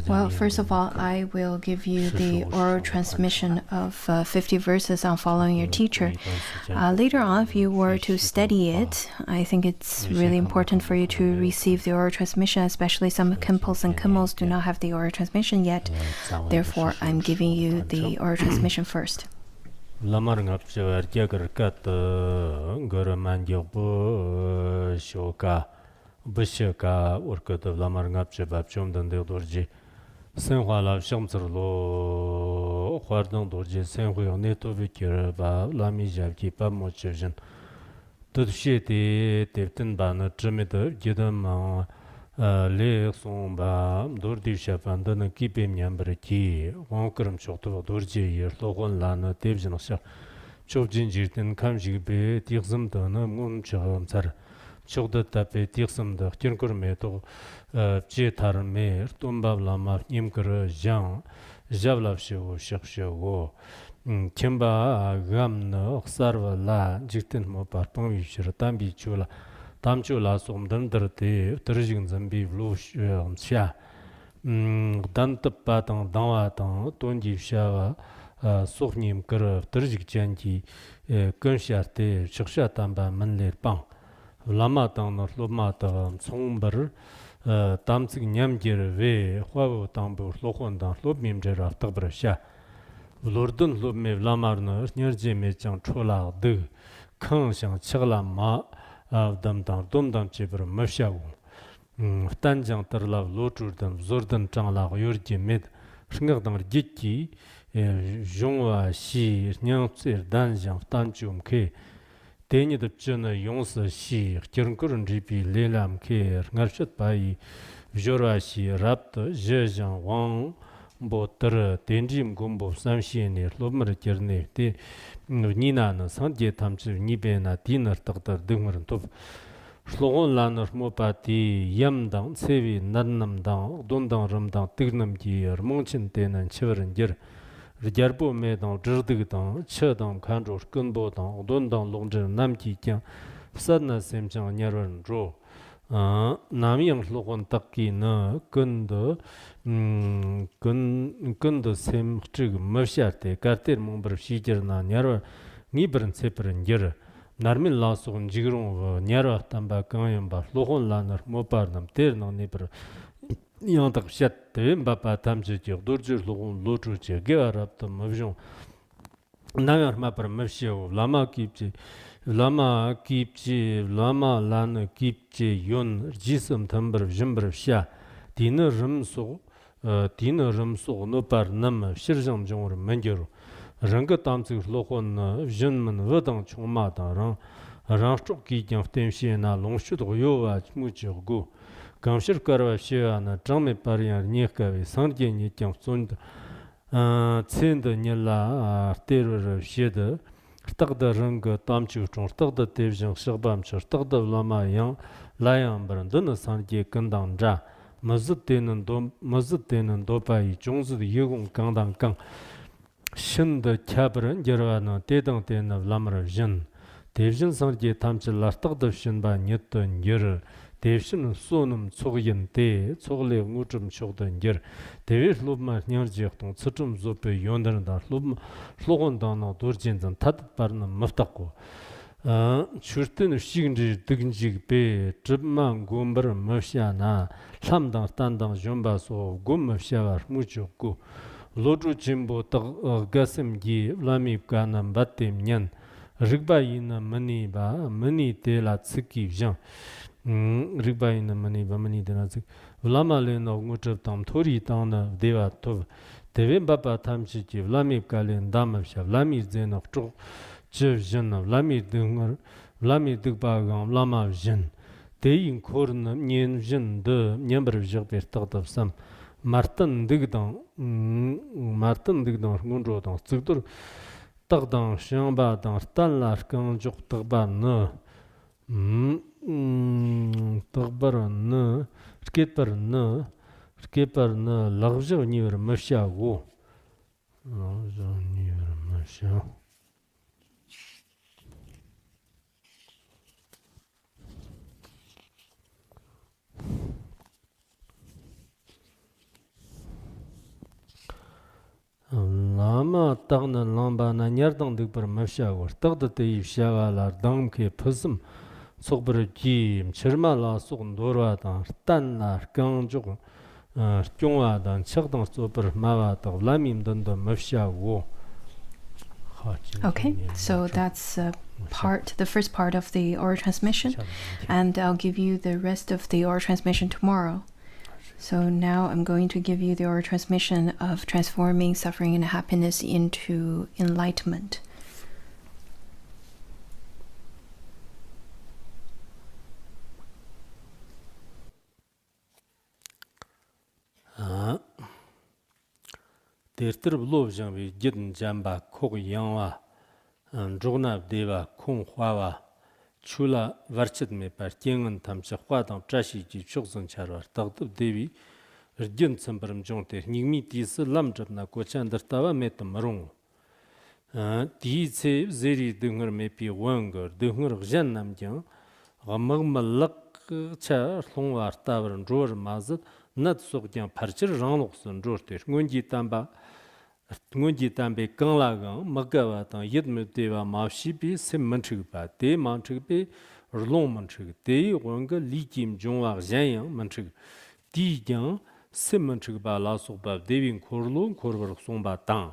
Well, first of all, I will give you the oral transmission of 50 verses on following your teacher. Later on, if you were to study it, I think it's really important for you to receive the oral transmission, especially some Khenpos and Khmos do not have the oral transmission yet. Therefore, I'm giving you the oral transmission first. Lama Bishaka worked of Lamarngapche Babchum than the Dorji. Senhua la Shamzerlo, Hardon Dorji, Senhui on Neto Vicur, Lami Javki, Pamochevision. Tudshiti, Tibetan Ban, Trimiter, Gidam, Le Somba, Dordi Shapan, then keep him Yambreki, Wonkerum Shoto, Dorji, Logon Lana, Tivision, Chojin Jitin, Kamjibe, Tirzum Dana, Moon Chamsar. Chogda tape tiksam da kirkur me to che tar me tombab lama nimkar jang javlav shewo shewo kimba gam no sarva la jikten mo par pong shir tambi chula tamchula som dan darte terjing zambi vlo sha dan tappa tang dawa tang tonji sha sohnim kar terjig chanji kunsharte chiksha tamba manler pang Lama tang no loma tang somber tamsig nyamgir ve hwawo tambu lokhon dang lobmim jer aftagbra sha lordun lobme lamar no nyarje me chang chola de khang shang chigla ma dam dang dom dam chebr mafsha wu tan jang tarla lotur dam zordan changla yorje med shngag dang jikki jongwa shi nyang tser dan jang tan chum ke Teni the China Yonsa Shi, Kirnkurun Ripi, Lelam Care, Narshat Pai, Jorashi, Rapta, Zhejiang Wang, Botter, Tenjim Gumbo, Samshin, Lomar Kirne, Nina, Sandje Tamchi, Nibena, Dinner, Dr. Dummer and Top, Slogon Lanner Mopati, Yamdang, Sevi, Nanam Dang, Dondang Ramdang, Tignam Gear, Monchin Ten and Chiveran Gear. Rijarbo me dang zhirdig dang, che dang kanzho shkunbo dang, don dang longzhen namki kyang, sadna semchang nyarwan zho. Namiyang shlogon takki na kunda sem chig mafsharte, karter mongbar shijir na nyarwa ngibaran tseparan gir. Narmin la sogon jigirung nyarwa tamba kanyan ba, shlogon lanar mopar nam ter nang nibar. Yang tak shat tevin bapa tamche chik dorjir logon lochu chik gewa rabta mavzhong namyar mapar mavshiyo lama kipchi lama lana kipchi yon jisam tambar vjimbar vsha dina rimso nopar nam shirjam jongor mangyaro ranga tamchik logon vjinman wadang chongma dang rang shchok ki kyang temshi na longshud goyowa chmuchik go Kamshir Karwa Shiana, Jamyang Parian Nikavi, Sandye Nityam Sund, Tsenda Nila, Terror Sheda, Stagda Ranga Tamchu, Stagda Tevjang Shabam, Stagda Lama Yang, Lion Brandana Sandye Kandanja, Mazuten and Dopai, Jones the Yugon Kandang Kang, Shin the Cabran, Gerana, Tedang Ten of Lamar Jin, Tevjin Sandye Tamchil, Stagda Shin by Newton Yer. Devshin sonum tsogyin te, tsogle nguchum chogdan gir. Dewe lubma nyarjiyaktung tsuchum zope yondarandan slogon dana dorjin zan tatat parna maftakko. Churtin shiginji diginjig pe, dribma gombar mafsha na, lamdang standang zhomba so gom mafsha war muchokku. Lodru jimbo tag gasim gi lamib gana batem nyan. Rigba yina mani te la tsiki vjang. Rigba in the money, Bamani Danazik, Lama no Muchab Tam Tori Tana, Deva Tov, Devin Baba Tamchi, Lami Kalin Damavshav, Lami Zen of Trok, Chev Jen of Lami Dunger, Lami Dugbagam, Lama Jen, Day in Korn, Nien Jen, the number of Jabir thought of some Martin Digdon, Gundro, Sudur, Tagdan, Shamba, Stalla, Kanjok Tagban, Tagbaran, skipper, Larjo near Masha go. Larjo near Masha. Lama Tagna Lamba Nanyardang Dikbar Mafshagor, Tagda Te Shagalar, Damke Pusum, Sokber Jim, Chirmala Sokn Doratan, Tanlar, Gangjok, Jongwadan, Chagdang Super Magata, Lamim Dunda Mafshago. Okay, so that's the first part of the oral transmission, and I'll give you the rest of the oral transmission tomorrow. So now I'm going to give you the oral transmission of transforming suffering and happiness into enlightenment. Tertir Blov Jambi Jidin Jamba Kog Yangwa, Jogna Deva Kong Huawa, Chula Varchit Me Partingan Tamcha Huadang Trashi Chokson Charwar, Tagdub Devi, Rjun Sambaram Jonte, Nyingmi Tis Lamjabna Kochandar Tava Metam Marung. Tse Zeri Dunger Mepi Wanger, Dunger Jan Namjang, Ramagmalak Cha Longwar Tavern Jor Mazat, Nat Sokjang Parcher Ranokson Jorter, Ngunji Tambe Kanglagang, Magawatan, Yedmuteva Mavshipi, Sim Manchigpa, De Manchigpe, Rlong Manchig, De Wanga, Likim Jongwa Zhanyang Manchig, Di Yang, Sim Manchigba, Lasokba, Devin Korlo, Korver Somba Tang.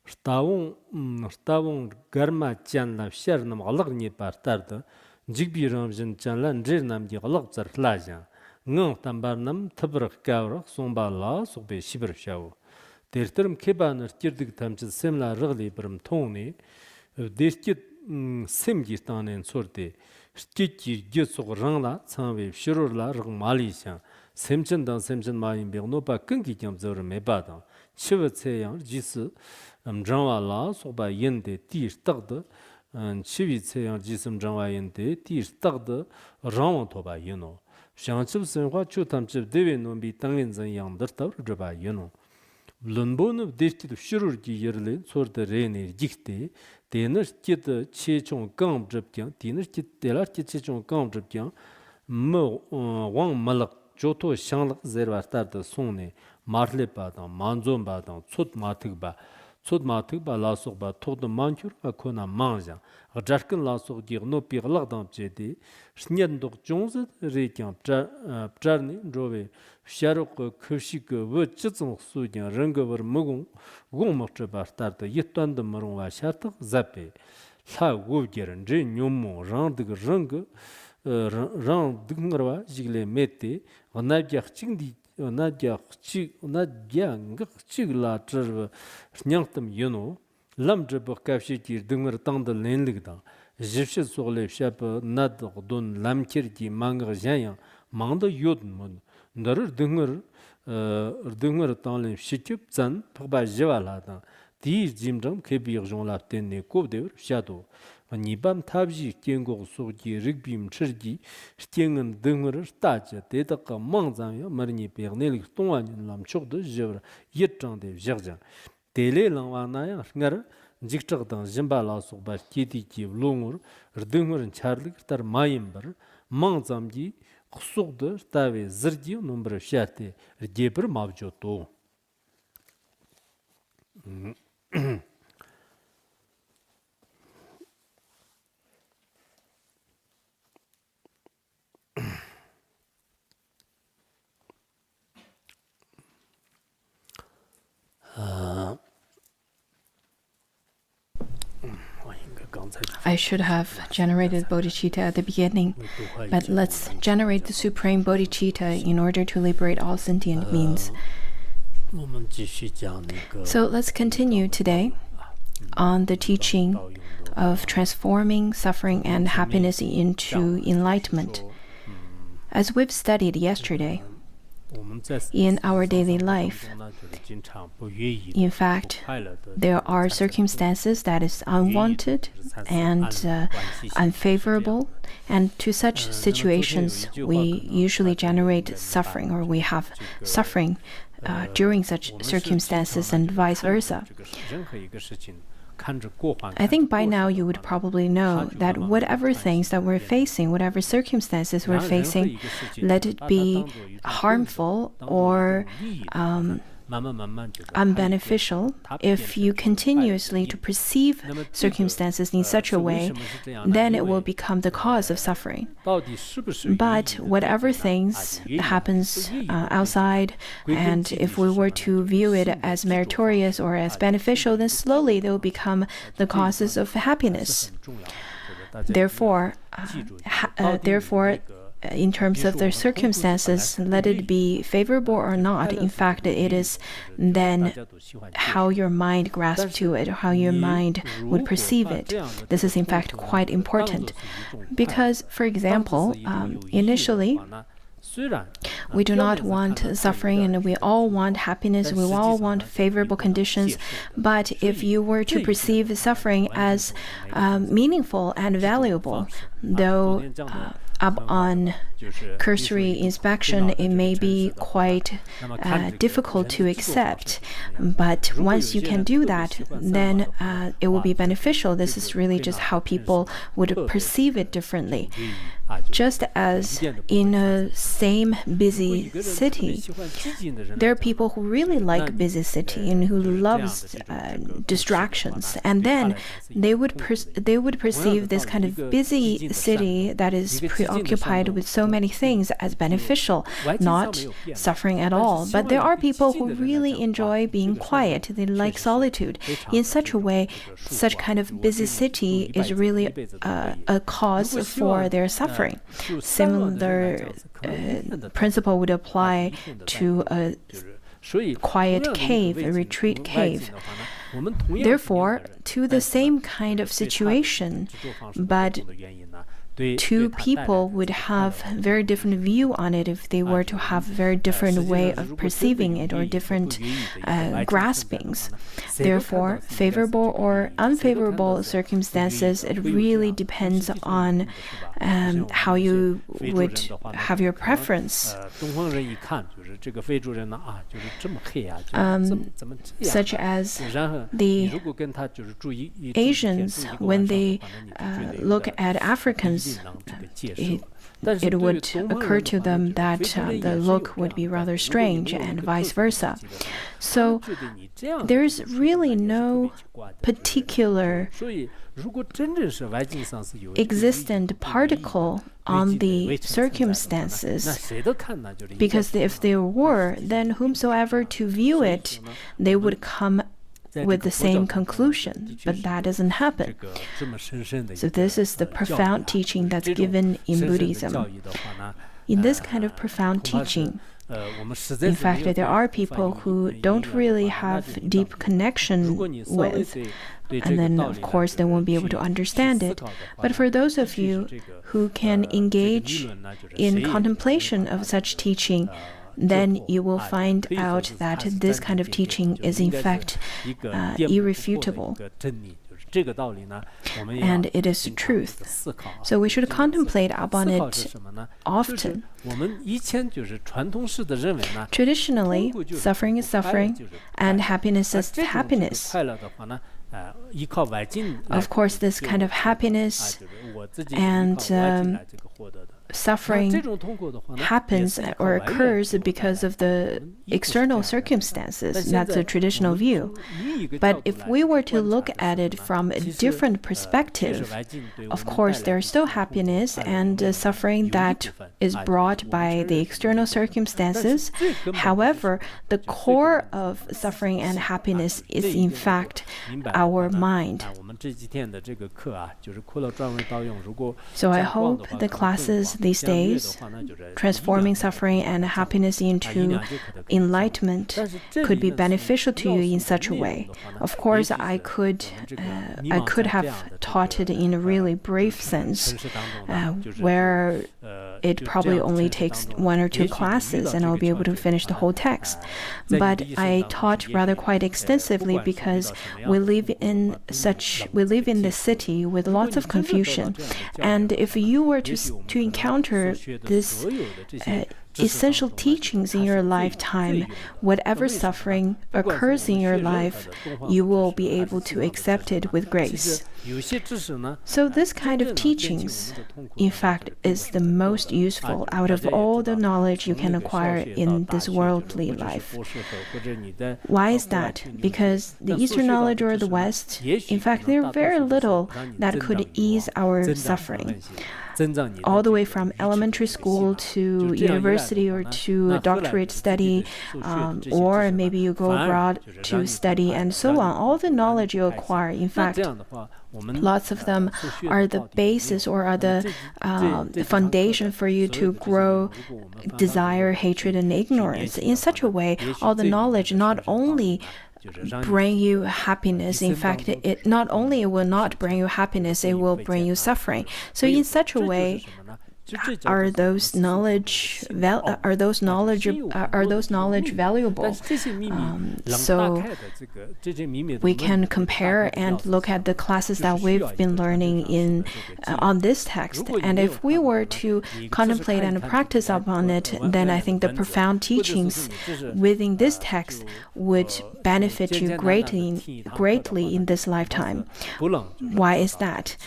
Stavon Garma Chanla, Shernam, Alagni Partarda, Jigbi Ramjan Chanlan, Jernam di Alakzar Lajan, Ngang Tambarnam, Tabrak Gavrak, Somba La, Sobe Shibr Shaw. Terterm Keban, Tirdik Tamchis, Semla Rugly Brum Tony, Deskit Simgistan and Sorte, Stitchi Gitsok Rangla, Sanwe, Shirula, Malishan, Semchan Dan Semchan Mayin Bernopa, Kunki Jamzor Mebada, Chivat Sayang, Jis, Janwa La, Soba Yende, Tir Tagda, and Chivit Sayang Jisum Janwa Yende, Tir Tagda, Ramantoba, you know. Shanchib Senwa Chutamchib Devin on be Tangin Zanyang, the Tauba, you know. Lunbon of Distit Shururgi Yerlin, sort the rain Jikte, Diners Kit Chechon Gam Dripjan, Diners Kit Delarki Chechon Gam Dripjan, Mo Wang Malak, Joto Shanglak Zervastar the Sone, Marle Badan, Manzon Badan, Sot Matigba, Sot Matigba Lasokba, Tod the Manchur, Akona Manja, a Jarkan Lasok Dir no Pirladam Jedi, Snendok Jones, Rekian Pjarni, Jove. Sharok Kushik Wurchitson Sudian Rangover Mugun, Gomachaba started Yitan the Marunwa Shatak, Zape, La Woger and Jane Yomo, Rand the Rang, Rand Dungra, Jigle Mete, Onadia Chindi, Onadia Chigla Trevor, Snyanktam Yuno, Lamjab Kafshiki, Dunger Tanda Lenligda, Egyptian Sole Shapa, Nad Don Lamkirki, Manga Jayan, Manda Yodmund. Ndar Dunger Tanlin Shikip Zan, Paba Jevalada, Di Jimjam, Kebir Jean Lapten, Kodever, Shadow, Nibam Tabji, Kengo Sogi, Rigbim Chirgi, Stingen Dunger, Staja, Tetaka, Manzanya, Marni Pernel, Toan, Lamchok de Jever, Yetan de Jerjan. Tele Lanwanaya, Ngar, Jikchak, Zimbala Soba, Kitty, Longur, Dunger and Charlie, Tar Mayimber, Manzamji, Kusugda, Stave, Zerdi, number of Shate, Jeper Mavjoto. I should have generated bodhicitta at the beginning, but let's generate the supreme bodhicitta in order to liberate all sentient beings. So let's continue today on the teaching of transforming suffering and happiness into enlightenment. As we've studied yesterday, in our daily life, in fact, there are circumstances that is unwanted and unfavorable, and to such situations we usually generate suffering, or we have suffering during such circumstances, and vice versa. I think by now you would probably know that whatever things that we're facing, whatever circumstances we're facing, let it be harmful or unbeneficial if you continuously to perceive circumstances in such a way, then it will become the cause of suffering. But whatever things happens outside, and if we were to view it as meritorious or as beneficial, then slowly they will become the causes of happiness. Therefore, in terms of their circumstances, let it be favorable or not, in fact, it is then how your mind grasps to it, or how your mind would perceive it. This is, in fact, quite important. Because, for example, initially, we do not want suffering, and we all want happiness, we all want favorable conditions. But if you were to perceive suffering as meaningful and valuable, though on cursory inspection, it may be quite difficult to accept. But once you can do that, then it will be beneficial. This is really just how people would perceive it differently. Just as in a same busy city, there are people who really like busy city and who loves distractions, and then they would perceive this kind of busy city that is preoccupied with so many things as beneficial, not suffering at all. But there are people who really enjoy being quiet. They like solitude. In such a way, such kind of busy city is really a cause for their suffering. Similar principle would apply to a quiet cave, a retreat cave. Therefore, to the same kind of situation, but two people would have very different view on it if they were to have very different way of perceiving it or different graspings. Therefore, favorable or unfavorable circumstances, it really depends on how you would have your preference. Such as the Asians, when they look at Africans, it would occur to them that the look would be rather strange, and vice versa. So there is really no particular existent particle on the circumstances, because if there were, then whomsoever to view it, they would come with the same conclusion, but that doesn't happen. So this is the profound teaching that's given in Buddhism. In this kind of profound teaching, in fact, there are people who don't really have deep connection with, and then, of course, they won't be able to understand it. But for those of you who can engage in contemplation of such teaching, then you will find out that this kind of teaching is, in fact, irrefutable. And it is truth. So we should contemplate upon it often. Traditionally, suffering is suffering, and happiness is happiness. Of course, this kind of happiness and suffering happens or occurs because of the external circumstances. That's a traditional view. But if we were to look at it from a different perspective, of course, there is still happiness and suffering that is brought by the external circumstances. However, the core of suffering and happiness is, in fact, our mind. So I hope the classes these days, transforming suffering and happiness into enlightenment, could be beneficial to you in such a way. Of course, I could have taught it in a really brief sense, where it probably only takes 1 or 2 classes and I'll be able to finish the whole text. But I taught rather quite extensively because we live in this city with lots of confusion. And if you were to encounter this essential teachings in your lifetime, whatever suffering occurs in your life, you will be able to accept it with grace. So this kind of teachings, in fact, is the most useful out of all the knowledge you can acquire in this worldly life. Why is that? Because the Eastern knowledge or the West, in fact, there are very little that could ease our suffering. All the way from elementary school to university or to a doctorate study, or maybe you go abroad to study and so on. All the knowledge you acquire, in fact, lots of them are the basis or are the foundation for you to grow desire, hatred, and ignorance. In such a way, all the knowledge not only bring you happiness. In fact, it not only will not bring you happiness, it will bring you suffering. So in such a way, are those knowledge valuable? So we can compare and look at the classes that we've been learning in on this text. And if we were to contemplate and practice upon it, then I think the profound teachings within this text would benefit you greatly in this lifetime. Why is that?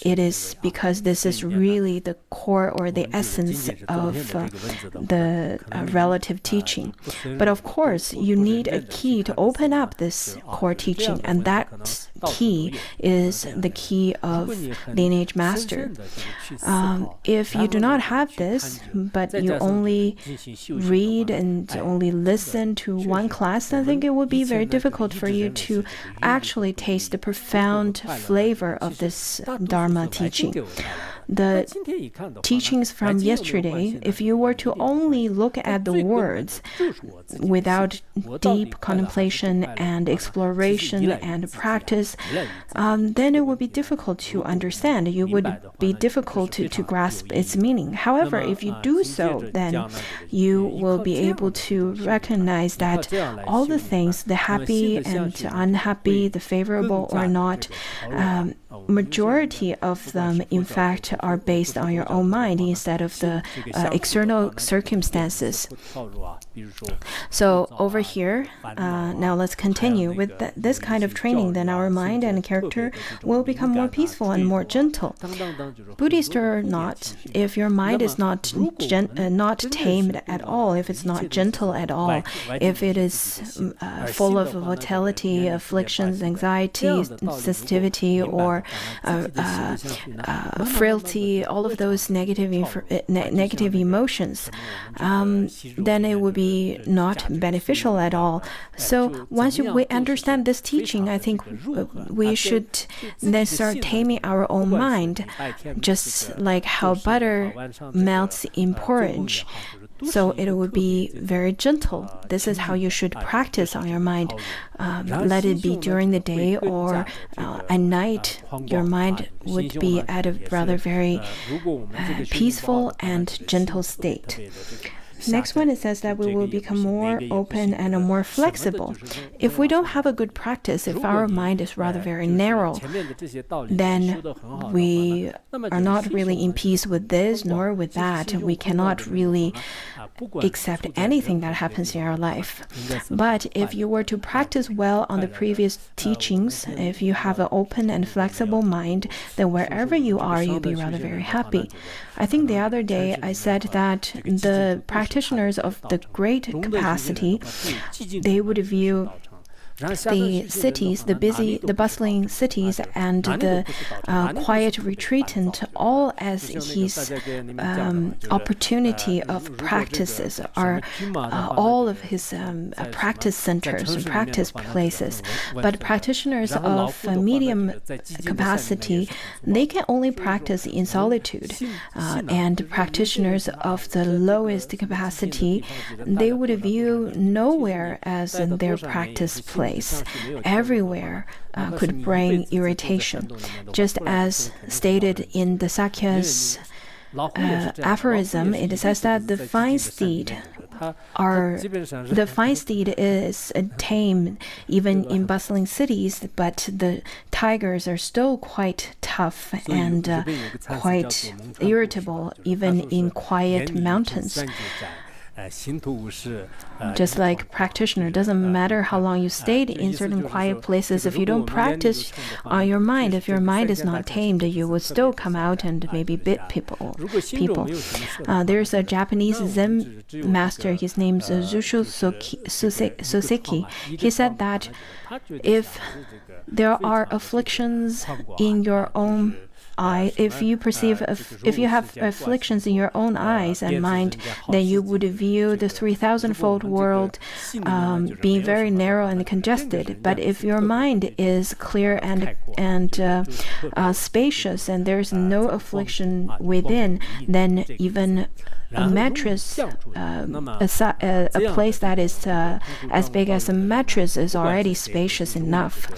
It is because this is really the core or the essence of the relative teaching. But of course, you need a key to open up this core teaching, and that key is the key of lineage master. If you do not have this, but you only read and only listen to one class, I think it would be very difficult for you to actually taste the profound flavor of this Dharma teaching. The teachings from yesterday, if you were to only look at the words without deep contemplation and exploration and practice, then it would be difficult to understand. It would be difficult to grasp its meaning. However, if you do so, then you will be able to recognize that all the things, the happy and unhappy, the favorable or not, majority of them, in fact, are based on your own mind instead of the external circumstances. So over here, now let's continue. With this kind of training, then our mind and character will become more peaceful and more gentle. Buddhist or not, if your mind is not tamed at all, if it's not gentle at all, if it is full of volatility, afflictions, anxiety, sensitivity, or frailty, all of those negative emotions, then it would be not beneficial at all. So once we understand this teaching, I think we should then start taming our own mind, just like how butter melts in porridge. So it would be very gentle. This is how you should practice on your mind. Let it be during the day or at night. Your mind would be at a rather very peaceful and gentle state. Next one, it says that we will become more open and more flexible. If we don't have a good practice, if our mind is rather very narrow, then we are not really in peace with this nor with that. We cannot really accept anything that happens in our life. But if you were to practice well on the previous teachings, if you have an open and flexible mind, then wherever you are, you'll be rather very happy. I think the other day I said that the practitioners of the great capacity, they would view the cities, the bustling cities, and the quiet retreatant all as his opportunity of practices, are all of his practice centers and practice places. But practitioners of medium capacity, they can only practice in solitude. And practitioners of the lowest capacity, they would view nowhere as their practice place. Everywhere could bring irritation. Just as stated in the Sakya's aphorism, it says that the fine steed is tame even in bustling cities, but the tigers are still quite tough and quite irritable even in quiet mountains. Just like practitioner, doesn't matter how long you stayed in certain quiet places, if you don't practice on your mind, if your mind is not tamed, you will still come out and maybe beat people. There's a Japanese Zen master, his name's Zushu Soseki. He said that if there are afflictions in your own eye, if you have afflictions in your own eyes and mind, then you would view the 3,000-fold world being very narrow and congested. But if your mind is clear and spacious, and there's no affliction within, then even a mattress, a place that is as big as a mattress is already spacious enough.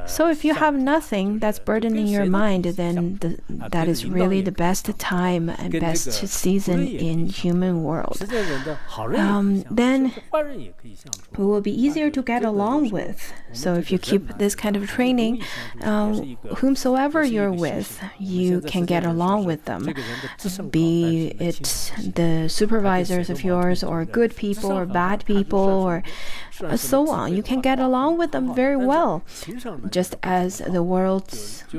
So if you have nothing that's burdening your mind, then that is really the best time and best season in human world. Then it will be easier to get along with. So if you keep this kind of training, whomsoever you're with, you can get along with them. Be it the supervisors of yours, or good people, or bad people, or so on. You can get along with them very well. Just as the world,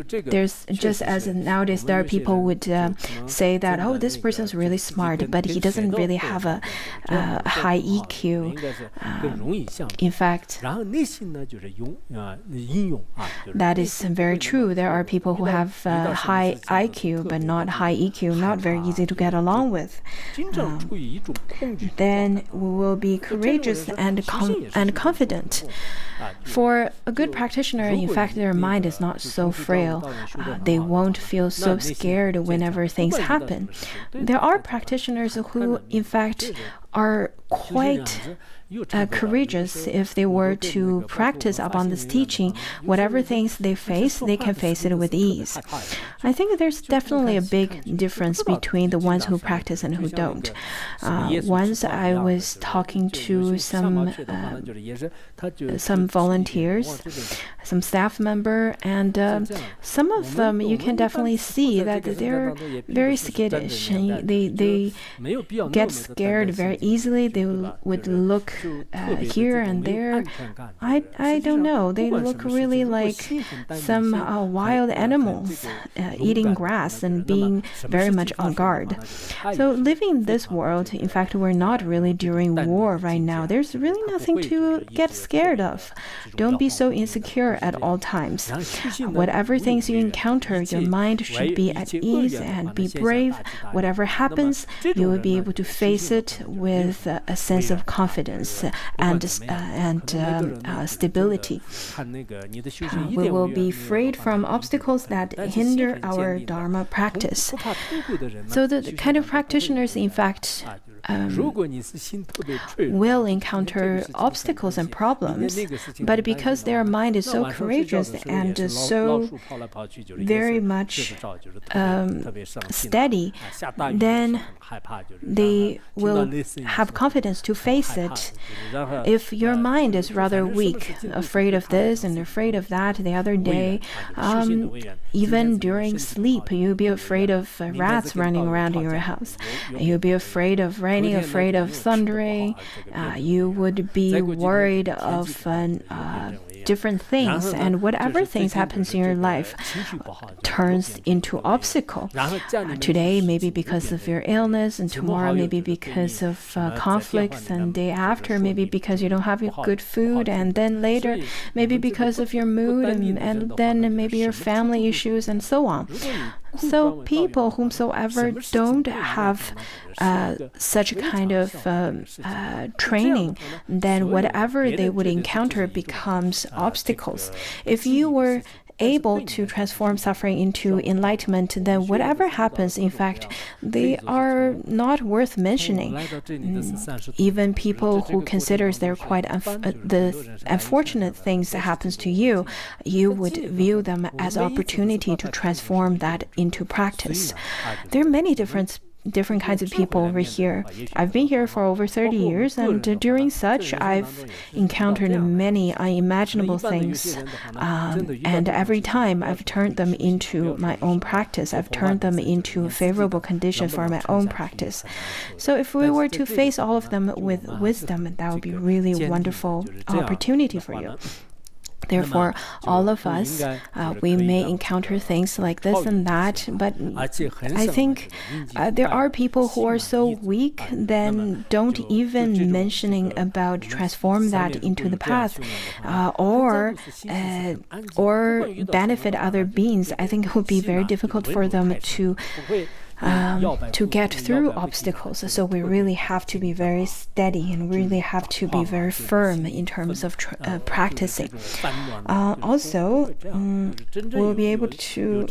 just as nowadays there are people would say that, oh, this person's really smart, but he doesn't really have a high EQ. In fact, that is very true. There are people who have high IQ but not high EQ, not very easy to get along with. Then we will be courageous and confident. For a good practitioner, in fact, their mind is not so frail. They won't feel so scared whenever things happen. There are practitioners who, in fact, are quite courageous. If they were to practice upon this teaching, whatever things they face, they can face it with ease. I think there's definitely a big difference between the ones who practice and who don't. Once I was talking to some volunteers, some staff member, and some of them you can definitely see that they're very skittish. They get scared very easily. They would look here and there. I don't know. They look really like some wild animals eating grass and being very much on guard. So living in this world, in fact, we're not really during war right now. There's really nothing to get scared of. Don't be so insecure at all times. Whatever things you encounter, your mind should be at ease and be brave. Whatever happens, you will be able to face it with a sense of confidence and stability. We will be freed from obstacles that hinder our Dharma practice. So the kind of practitioners, in fact, will encounter obstacles and problems, but because their mind is so courageous and so very much steady, then they will have confidence to face it. If your mind is rather weak, afraid of this and afraid of that the other day, even during sleep, you'll be afraid of rats running around in your house. You'll be afraid of rain, afraid of thundering. You would be worried of different things, and whatever things happens in your life turns into obstacle. Today, maybe because of your illness, and tomorrow maybe because of conflicts, and day after maybe because you don't have good food, and then later maybe because of your mood, and then maybe your family issues, and so on. So people whomsoever don't have such a kind of training, then whatever they would encounter becomes obstacles. If you were able to transform suffering into enlightenment, then whatever happens, in fact, they are not worth mentioning. Even people who considers they're quite the unfortunate things that happens to you, you would view them as opportunity to transform that into practice. There are many different different kinds of people over here. I've been here for over 30 years, and during such, I've encountered many unimaginable things. And every time, I've turned them into my own practice. I've turned them into a favorable condition for my own practice. So if we were to face all of them with wisdom, that would be a really wonderful opportunity for you. Therefore, all of us, we may encounter things like this and that, but I think there are people who are so weak, then don't even mentioning about transform that into the path, or benefit other beings. I think it would be very difficult for them to get through obstacles. So we really have to be very steady and really have to be very firm in terms of practicing. Also, we'll be able to,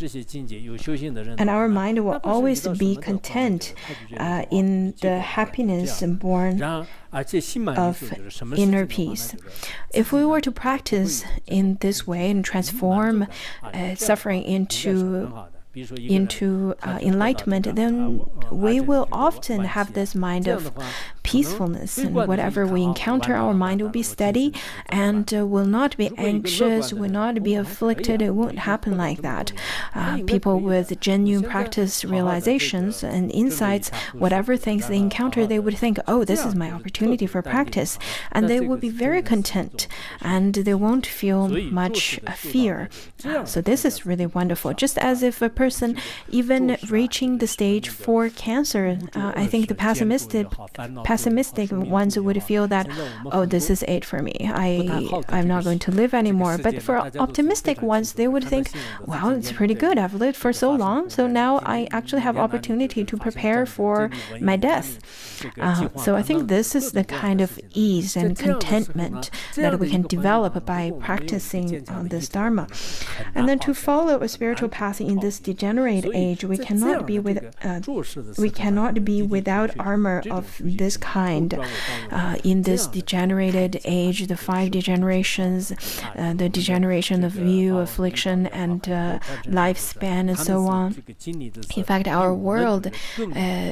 and our mind will always be content in the happiness born of inner peace. If we were to practice in this way and transform suffering into enlightenment, then we will often have this mind of peacefulness, and whatever we encounter, our mind will be steady and will not be anxious, will not be afflicted. It won't happen like that. People with genuine practice realizations and insights, whatever things they encounter, they would think, oh, this is my opportunity for practice, and they will be very content, and they won't feel much fear. So this is really wonderful. Just as if a person even reaching the stage 4 cancer, I think the pessimistic ones would feel that, oh, this is it for me. I'm not going to live anymore. But for optimistic ones, they would think, well, it's pretty good. I've lived for so long, so now I actually have opportunity to prepare for my death. So I think this is the kind of ease and contentment that we can develop by practicing this Dharma. And then to follow a spiritual path in this degenerate age, we cannot be without armor of this kind. In this degenerated age, the 5 degenerations, the degeneration of view, affliction, and lifespan, and so on. In fact, our world,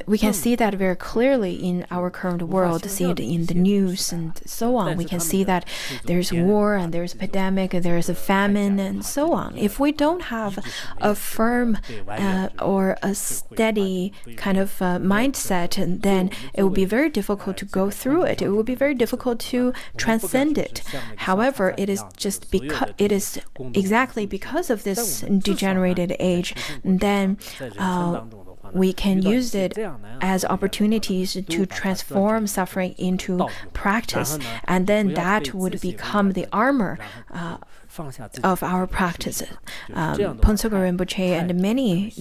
we can see that very clearly in our current world, see it in the news and so on. We can see that there's war and there's pandemic, there's a famine, and so on. If we don't have a firm or a steady kind of mindset, then it will be very difficult to go through it. It will be very difficult to transcend it. However, it is exactly because of this degenerated age, then we can use it as opportunities to transform suffering into practice, and then that would become the armor of our practices. Phuntsok Rinpoche and many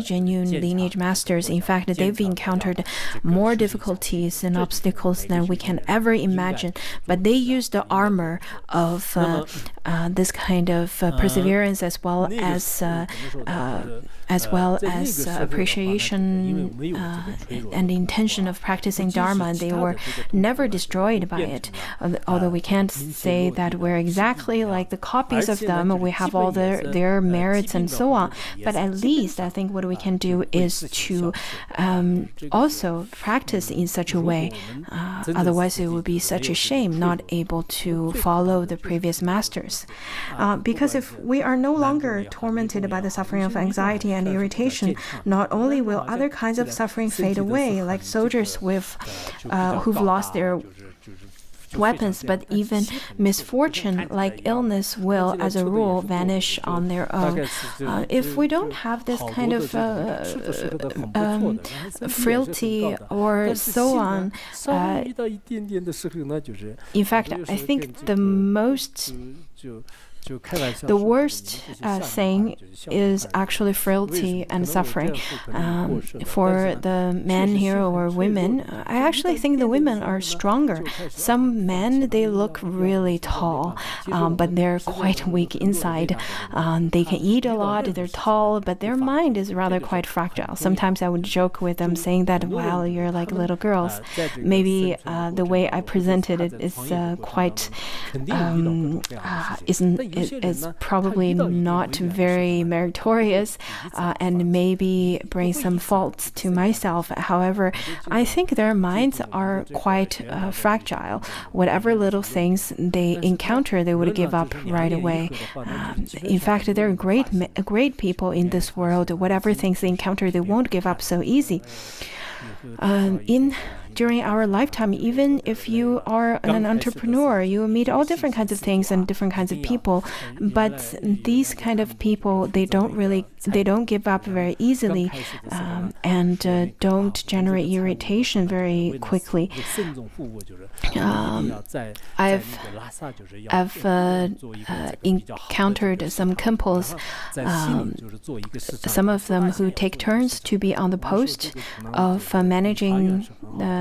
genuine lineage masters, in fact, they've encountered more difficulties and obstacles than we can ever imagine, but they use the armor of this kind of perseverance, as well as appreciation and intention of practicing Dharma, and they were never destroyed by it. Although we can't say that we're exactly like the copies of them, we have all their merits and so on, but at least I think what we can do is to also practice in such a way. Otherwise, it would be such a shame not able to follow the previous masters. Because if we are no longer tormented by the suffering of anxiety and irritation, not only will other kinds of suffering fade away, like soldiers who've lost their weapons, but even misfortune like illness will, as a rule, vanish on their own. If we don't have this kind of frailty or so on, in fact, I think the worst thing is actually frailty and suffering. For the men here or women, I actually think the women are stronger. Some men, they look really tall, but they're quite weak inside. They can eat a lot, they're tall, but their mind is rather quite fragile. Sometimes I would joke with them saying that, well, you're like little girls. Maybe the way I presented it is quite is probably not very meritorious and maybe bring some faults to myself. However, I think their minds are quite fragile. Whatever little things they encounter, they would give up right away. In fact, there are great people in this world. Whatever things they encounter, they won't give up so easy. During our lifetime, even if you are an entrepreneur, you meet all different kinds of things and different kinds of people. But these kind of people, they don't give up very easily and don't generate irritation very quickly. I've encountered some Khenpos, some of them who take turns to be on the post of managing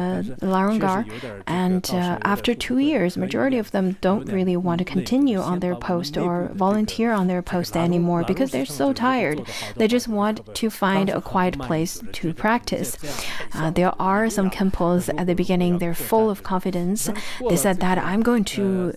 Larungar, and after 2 years, majority of them don't really want to continue on their post or volunteer on their post anymore because they're so tired. They just want to find a quiet place to practice. There are some Khenpos at the beginning, they're full of confidence. They said that I'm going to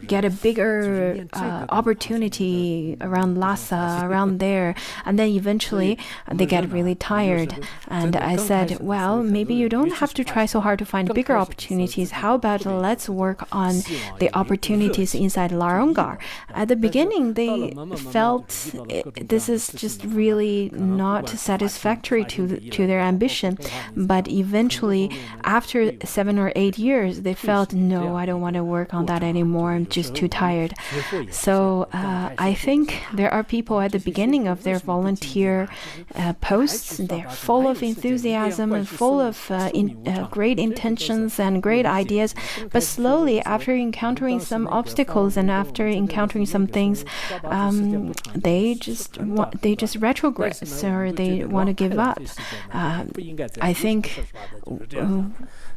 get a bigger opportunity around Lhasa, around there, and then eventually they get really tired. And I said, well, maybe you don't have to try so hard to find bigger opportunities. How about let's work on the opportunities inside Larungar? At the beginning, they felt this is just really not satisfactory to their ambition. But eventually, after 7 or 8 years, they felt, no, I don't want to work on that anymore. I'm just too tired. So I think there are people at the beginning of their volunteer posts. They're full of enthusiasm and full of great intentions and great ideas. But slowly, after encountering some obstacles and after encountering some things, they just retrogress or they want to give up.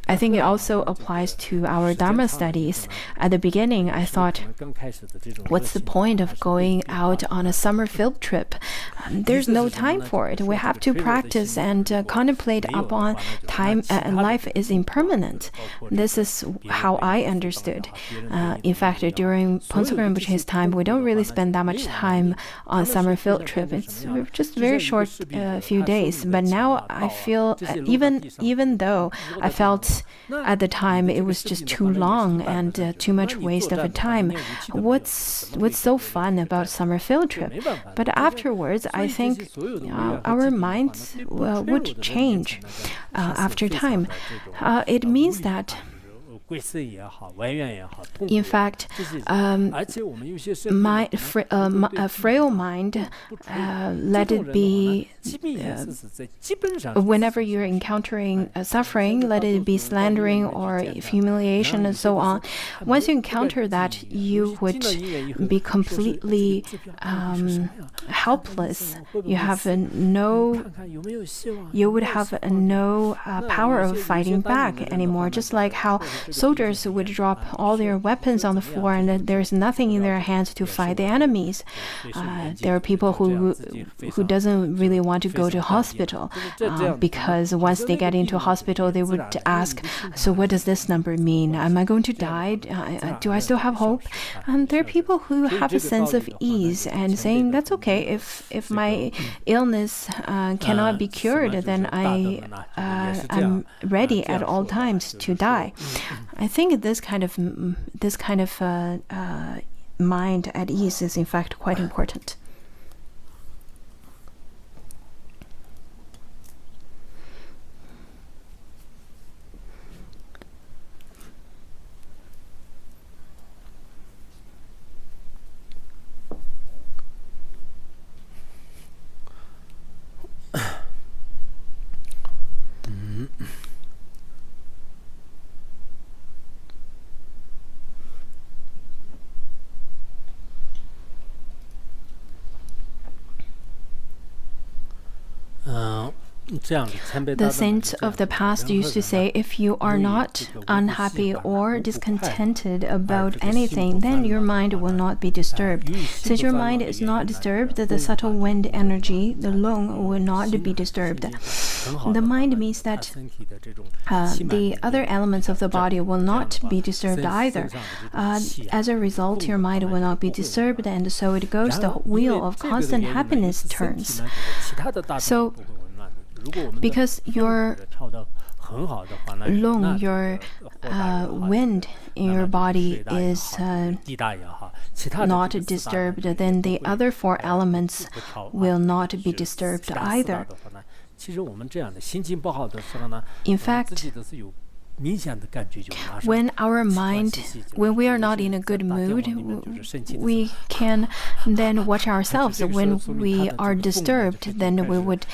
I think it also applies to our Dharma studies. At the beginning, I thought, what's the point of going out on a summer field trip? There's no time for it. We have to practice and contemplate upon time. Life is impermanent. This is how I understood. In fact, during Phuntsok Rinpoche's time, we don't really spend that much time on summer field trip. It's just very short few days. But now I feel, even though I felt at the time it was just too long and too much waste of time. What's so fun about summer field trip? But afterwards, I think our minds would change after time. It means that, in fact, a frail mind, let it be, whenever you're encountering suffering, let it be slandering or humiliation and so on. Once you encounter that, you would be completely helpless. You would have no power of fighting back anymore, just like how soldiers would drop all their weapons on the floor and there's nothing in their hands to fight the enemies. There are people who doesn't really want to go to hospital because once they get into hospital, they would ask, so what does this number mean? Am I going to die? Do I still have hope? And there are people who have a sense of ease and saying, that's okay. If my illness cannot be cured, then I'm ready at all times to die. I think this kind of mind at ease is in fact quite important. The saints of the past used to say, if you are not unhappy or discontented about anything, then your mind will not be disturbed. Since your mind is not disturbed, the subtle wind energy, the lung, will not be disturbed. The mind means that the other elements of the body will not be disturbed either. As a result, your mind will not be disturbed, and so it goes, the wheel of constant happiness turns. So, because your lung, your wind in your body is not disturbed, then the other four elements will not be disturbed either. In fact, when we are not in a good mood, we can then watch ourselves. When we are disturbed, then we would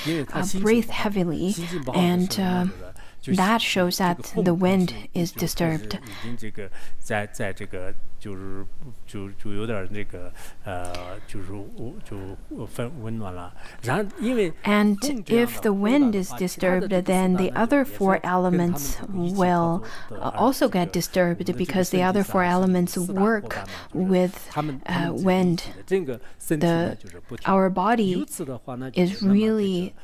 breathe heavily, and that shows that the wind is disturbed. And if the wind is disturbed, then the other four elements will also get disturbed, because the other four elements work with wind. Our body is really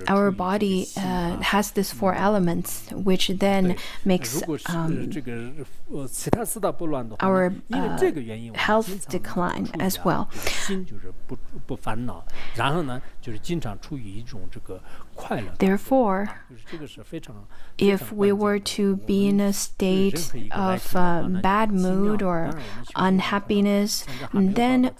our body has these four elements, which then makes our health decline as well. Therefore, if we were to be in a state of bad mood or unhappiness, then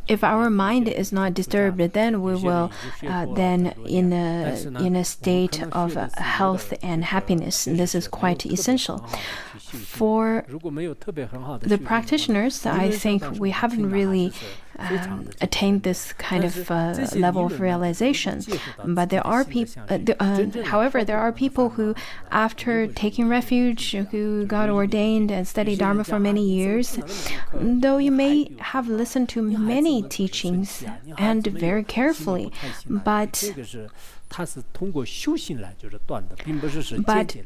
if our mind is not disturbed, then we will then in a state of health and happiness. And this is quite essential. For the practitioners, I think we haven't really attained this kind of level of realization. But there are people, however, there are people who, after taking refuge, who got ordained and studied Dharma for many years, though you may have listened to many teachings and very carefully, but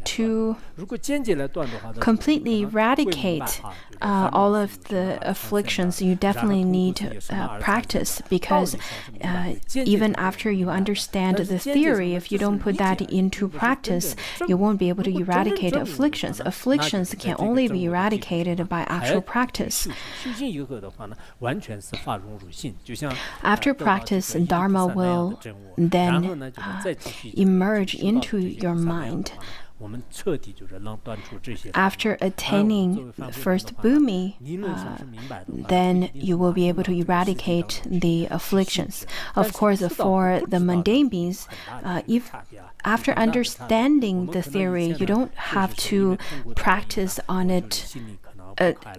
to completely eradicate all of the afflictions, you definitely need practice, because even after you understand the theory, if you don't put that into practice, you won't be able to eradicate afflictions. Afflictions can only be eradicated by actual practice. After practice, Dharma will then emerge into your mind. After attaining first bhumi, then you will be able to eradicate the afflictions. Of course, for the mundane beings, if after understanding the theory, you don't have to practice on it.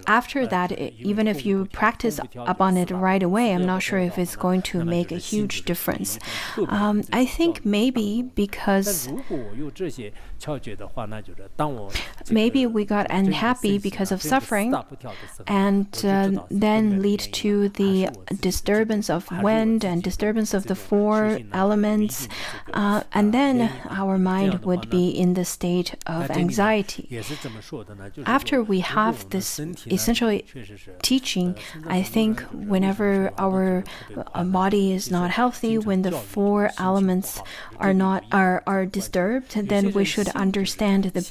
After that, even if you practice upon it right away, I'm not sure if it's going to make a huge difference. I think maybe because maybe we got unhappy because of suffering, and then lead to the disturbance of wind and disturbance of the four elements, and then our mind would be in the state of anxiety. After we have this essential teaching, I think whenever our body is not healthy, when the four elements are disturbed, then we should understand the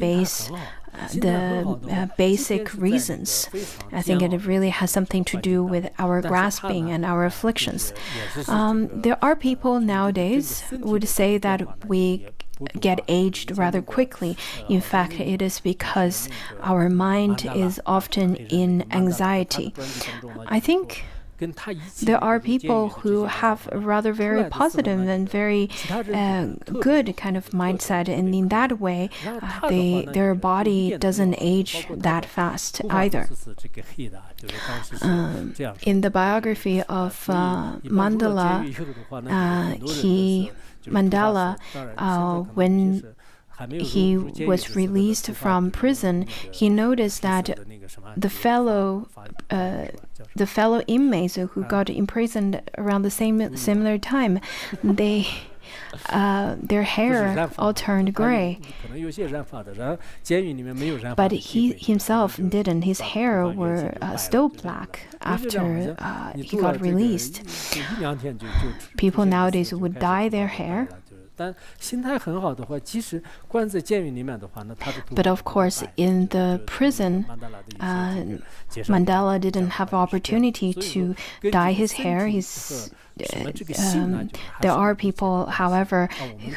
basic reasons. I think it really has something to do with our grasping and our afflictions. There are people nowadays who would say that we get aged rather quickly. In fact, it is because our mind is often in anxiety. I think there are people who have a rather very positive and very good kind of mindset, and in that way, their body doesn't age that fast either. In the biography of Mandala, when he was released from prison, he noticed that the fellow inmates who got imprisoned around the similar time, they their hair all turned gray. But he himself didn't. His hair were still black after he got released. People nowadays would dye their hair. But of course, in the prison, Mandela didn't have opportunity to dye his hair. There are people, however,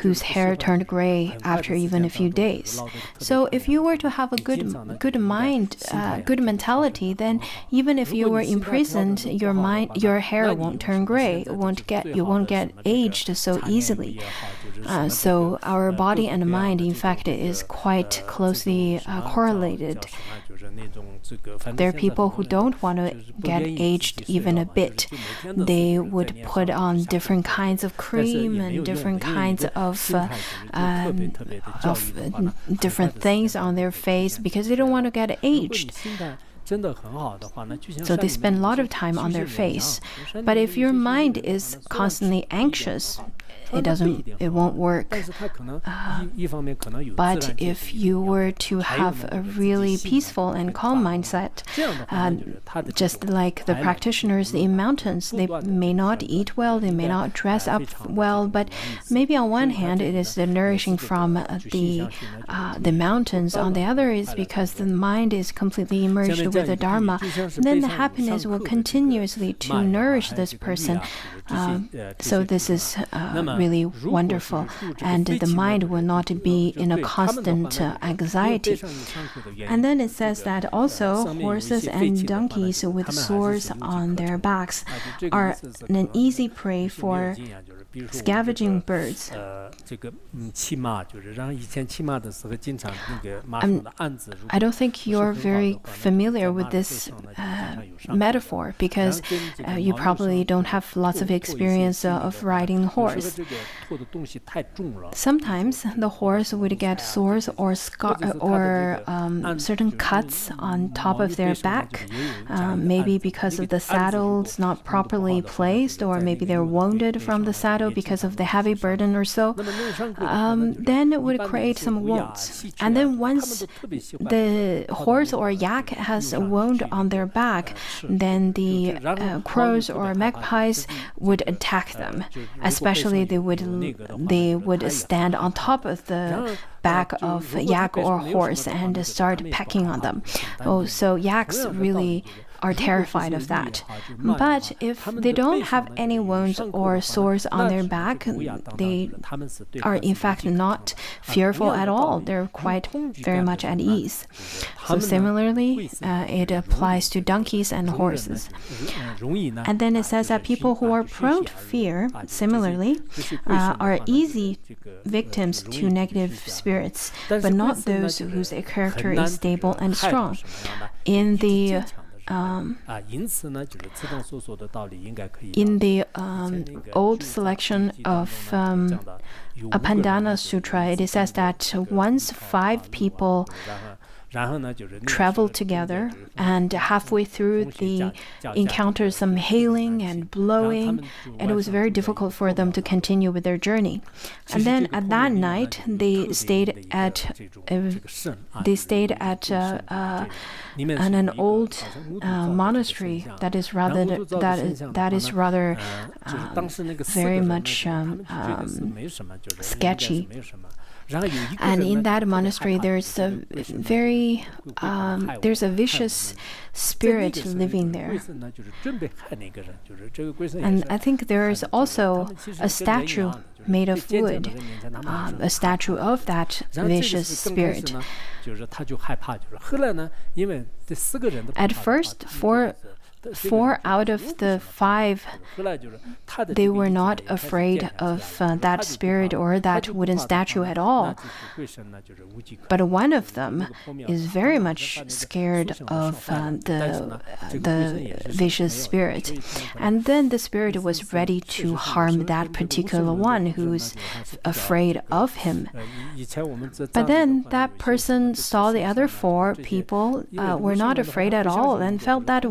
whose hair turned gray after even a few days. So if you were to have a good mind, good mentality, then even if you were imprisoned, your hair won't turn gray. You won't get aged so easily. So our body and mind, in fact, is quite closely correlated. There are people who don't want to get aged even a bit. They would put on different kinds of cream and different kinds of different things on their face because they don't want to get aged. So they spend a lot of time on their face. But if your mind is constantly anxious, it won't work. But if you were to have a really peaceful and calm mindset, just like the practitioners in mountains, they may not eat well, they may not dress up well, but maybe on one hand it is the nourishing from the mountains. On the other is because the mind is completely immersed with the Dharma. Then the happiness will continuously to nourish this person. So this is really wonderful, and the mind will not be in a constant anxiety. And then it says that also horses and donkeys with sores on their backs are an easy prey for scavenging birds. I don't think you're very familiar with this metaphor because you probably don't have lots of experience of riding a horse. Sometimes the horse would get sores or certain cuts on top of their back, maybe because of the saddle's not properly placed, or maybe they're wounded from the saddle because of the heavy burden or so. Then it would create some wounds. And then once the horse or yak has a wound on their back, then the crows or magpies would attack them. Especially they would stand on top of the back of yak or horse and start pecking on them. So yaks really are terrified of that. But if they don't have any wounds or sores on their back, they are in fact not fearful at all. They're quite very much at ease. So similarly, it applies to donkeys and horses. And then it says that people who are prone to fear, similarly, are easy victims to negative spirits, but not those whose character is stable and strong. In the old selection of Apandana Sutra, it says that once 5 people traveled together, and halfway through they encountered some hailing and blowing, and it was very difficult for them to continue with their journey. And then at that night they stayed at an old monastery that is rather very much sketchy. And in that monastery, there's a vicious spirit living there. And I think there is also a statue made of wood, a statue of that vicious spirit. At first, 4 out of the 5, they were not afraid of that spirit or that wooden statue at all. But one of them is very much scared of the vicious spirit. And then the spirit was ready to harm that particular one who's afraid of him. But then that person saw the other 4 people were not afraid at all and felt that,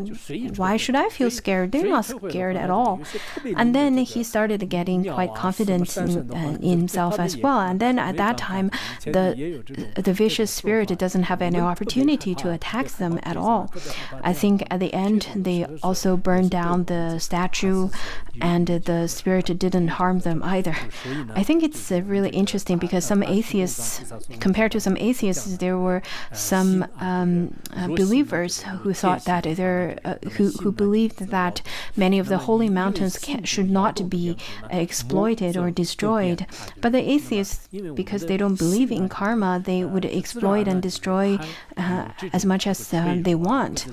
why should I feel scared? They're not scared at all. And then he started getting quite confident in himself as well. And then at that time, the vicious spirit doesn't have any opportunity to attack them at all. I think at the end, they also burned down the statue, and the spirit didn't harm them either. I think it's really interesting because some atheists, compared to some atheists, there were some believers who thought that who believed that many of the holy mountains should not be exploited or destroyed. But the atheists, because they don't believe in karma, they would exploit and destroy as much as they want.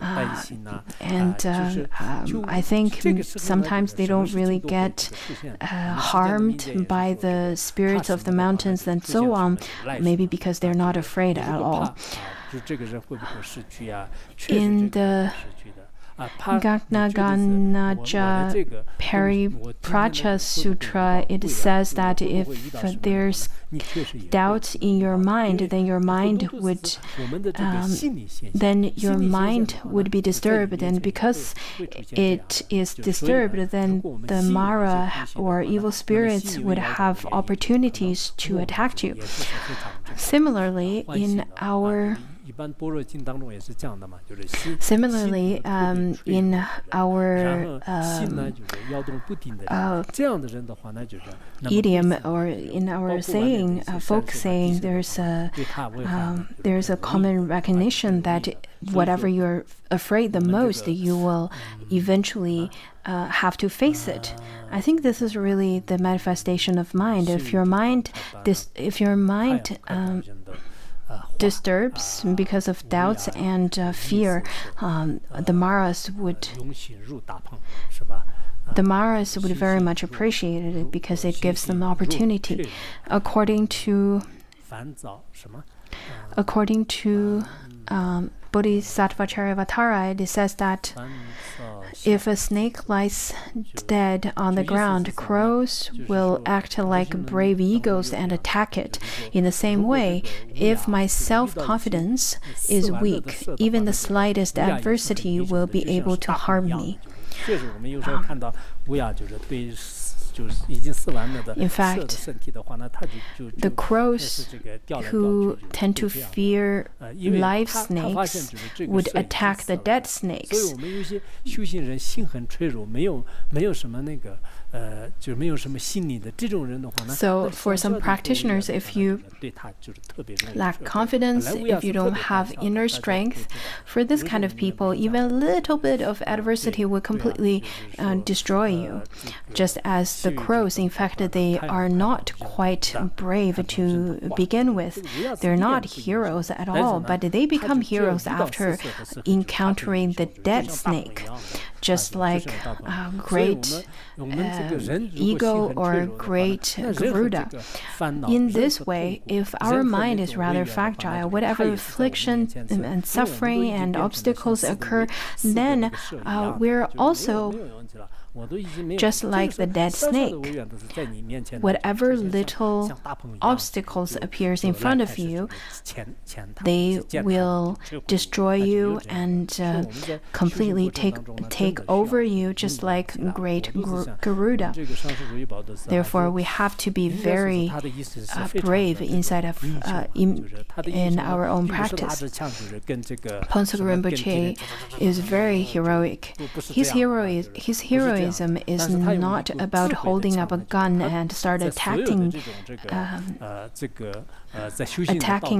I think sometimes they don't really get harmed by the spirits of the mountains and so on, maybe because they're not afraid at all. In the Gagnaganaja Paripracha Sutra, it says that if there's doubt in your mind, then your mind would be disturbed, and because it is disturbed, then the Mara or evil spirits would have opportunities to attack you. Similarly, in our idiom, or in our saying, folk saying, there's a common recognition that whatever you're afraid the most, you will eventually have to face it. I think this is really the manifestation of mind. If your mind disturbs because of doubts and fear, the Maras would very much appreciate it because it gives them opportunity. According to Bodhisattva Charyavatara, it says that if a snake lies dead on the ground, crows will act like brave eagles and attack it. In the same way, if my self-confidence is weak, even the slightest adversity will be able to harm me. In fact, the crows who tend to fear live snakes would attack the dead snakes. So for some practitioners, if you lack confidence, if you don't have inner strength, for this kind of people, even a little bit of adversity will completely destroy you. Just as the crows, in fact, they are not quite brave to begin with. They're not heroes at all, but they become heroes after encountering the dead snake. Just like a great eagle or great Garuda. In this way, if our mind is rather fragile, whatever affliction and suffering and obstacles occur, then we're also just like the dead snake. Whatever little obstacles appears in front of you, they will destroy you and completely take over you, just like great Garuda. Therefore, we have to be very brave inside of in our own practice. Phuntsok Rinpoche is very heroic. His heroism is not about holding up a gun and start attacking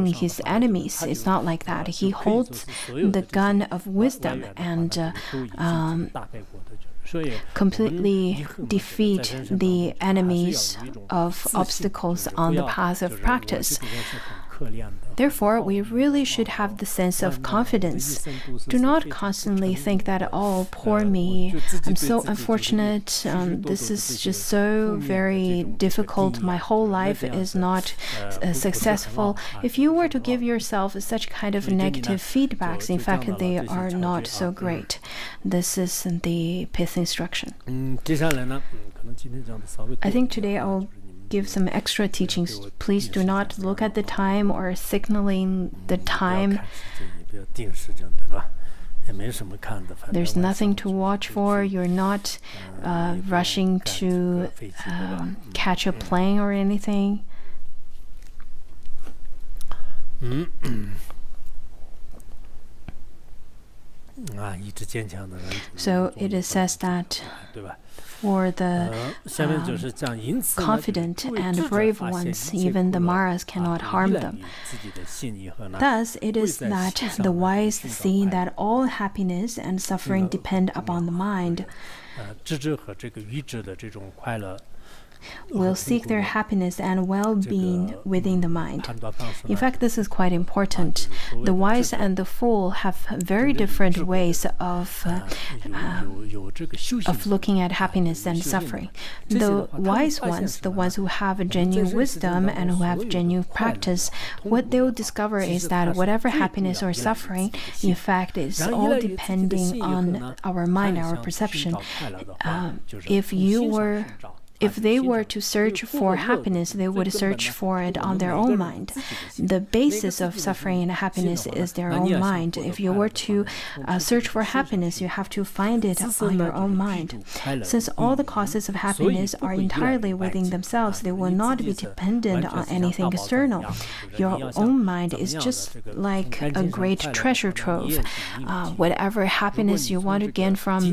his enemies. It's not like that. He holds the gun of wisdom and completely defeat the enemies of obstacles on the path of practice. Therefore, we really should have the sense of confidence. Do not constantly think that, oh, poor me, I'm so unfortunate, this is just so very difficult, my whole life is not successful. If you were to give yourself such kind of negative feedbacks, in fact, they are not so great. This is the pith instruction. I think today I'll give some extra teachings. Please do not look at the time or signaling the time. There's nothing to watch for. You're not rushing to catch a plane or anything. So it is says that for the confident and brave ones, even the Maras cannot harm them. Thus, it is that the wise see that all happiness and suffering depend upon the mind, will seek their happiness and well-being within the mind. In fact, this is quite important. The wise and the fool have very different ways of looking at happiness and suffering. The wise ones, the ones who have genuine wisdom and who have genuine practice, what they will discover is that whatever happiness or suffering, in fact, is all depending on our mind, our perception. If they were to search for happiness, they would search for it on their own mind. The basis of suffering and happiness is their own mind. If you were to search for happiness, you have to find it on your own mind. Since all the causes of happiness are entirely within themselves, they will not be dependent on anything external. Your own mind is just like a great treasure trove. Whatever happiness you want to gain from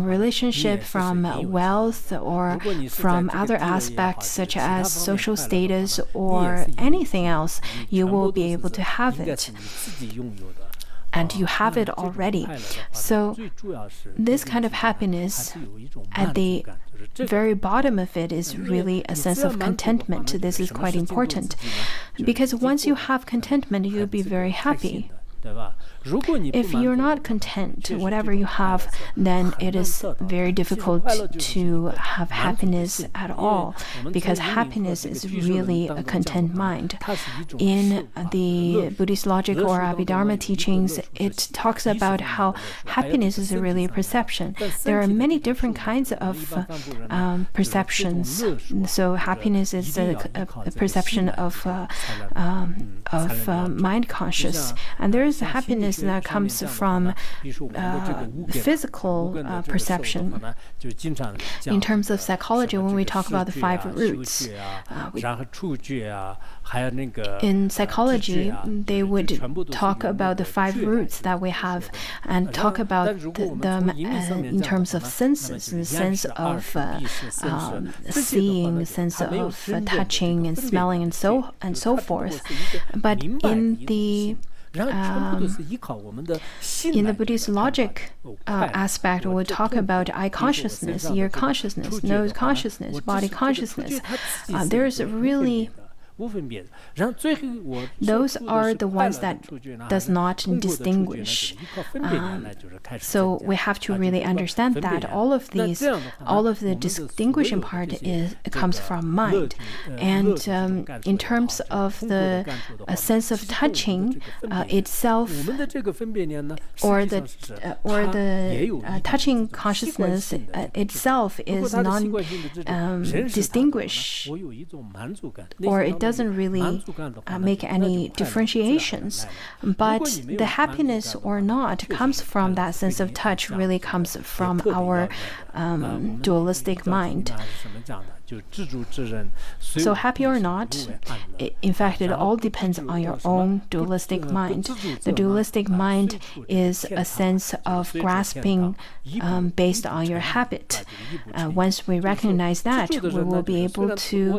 relationship, from wealth, or from other aspects such as social status or anything else, you will be able to have it. And you have it already. So this kind of happiness, at the very bottom of it, is really a sense of contentment. This is quite important. Because once you have contentment, you'll be very happy. If you're not content, whatever you have, then it is very difficult to have happiness at all, because happiness is really a content mind. In the Buddhist logic or Abhidharma teachings, it talks about how happiness is really a perception. There are many different kinds of perceptions. So happiness is a perception of mind conscious, and there is happiness that comes from physical perception. In terms of psychology, when we talk about the 5 roots, in psychology, they would talk about the 5 roots that we have and talk about them in terms of senses, the sense of seeing, the sense of touching and smelling and so forth. But in the Buddhist logic aspect, we'll talk about eye consciousness, ear consciousness, nose consciousness, body consciousness. There's really those are the ones that does not distinguish. So we have to really understand that all of the distinguishing part comes from mind. And in terms of the sense of touching itself, or the touching consciousness itself is non-distinguished, or it doesn't really make any differentiations. But the happiness or not comes from that sense of touch, really comes from our dualistic mind. So happy or not, in fact, it all depends on your own dualistic mind. The dualistic mind is a sense of grasping based on your habit. Once we recognize that, we will be able to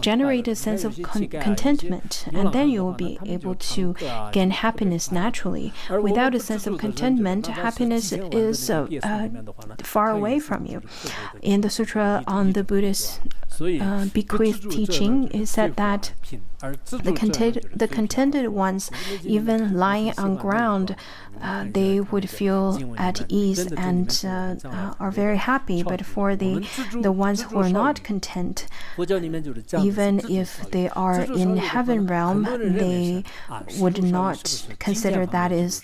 generate a sense of contentment, and then you will be able to gain happiness naturally. Without a sense of contentment, happiness is far away from you. In the Sutra on the Buddhist bequeathed teaching, it said that the contented ones, even lying on ground, they would feel at ease and are very happy. But for the ones who are not content, even if they are in heaven realm, they would not consider that is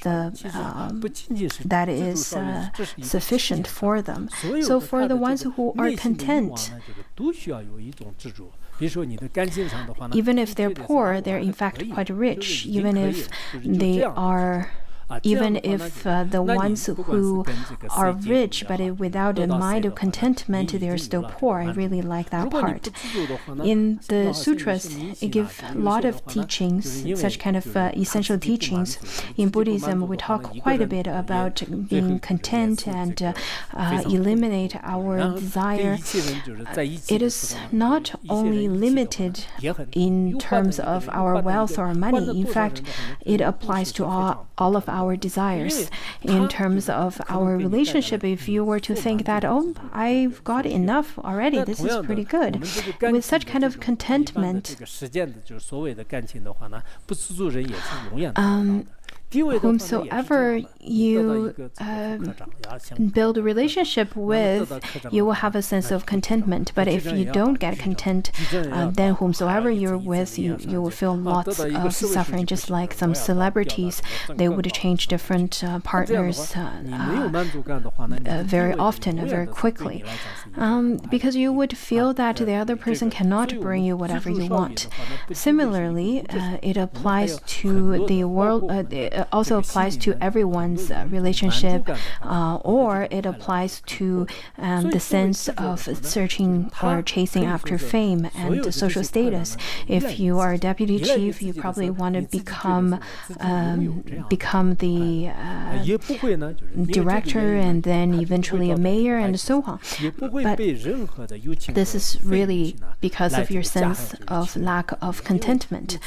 sufficient for them. So for the ones who are content, even if they're poor, they're in fact quite rich. Even if the ones who are rich but without a mind of contentment, they're still poor. I really like that part. In the sutras, it gives a lot of teachings, such kind of essential teachings. In Buddhism, we talk quite a bit about being content and eliminate our desire. It is not only limited in terms of our wealth or money. In fact, it applies to all of our desires. In terms of our relationship, if you were to think that, oh, I've got enough already, this is pretty good, with such kind of contentment, whomsoever you build a relationship with, you will have a sense of contentment. But if you don't get content, then whomsoever you're with, you will feel lots of suffering. Just like some celebrities, they would change different partners very often, very quickly, because you would feel that the other person cannot bring you whatever you want. Similarly, it applies to the world. It also applies to everyone's relationship, or it applies to the sense of searching or chasing after fame and social status. If you are a deputy chief, you probably want to become the director and then eventually a mayor and so on. But this is really because of your sense of lack of contentment.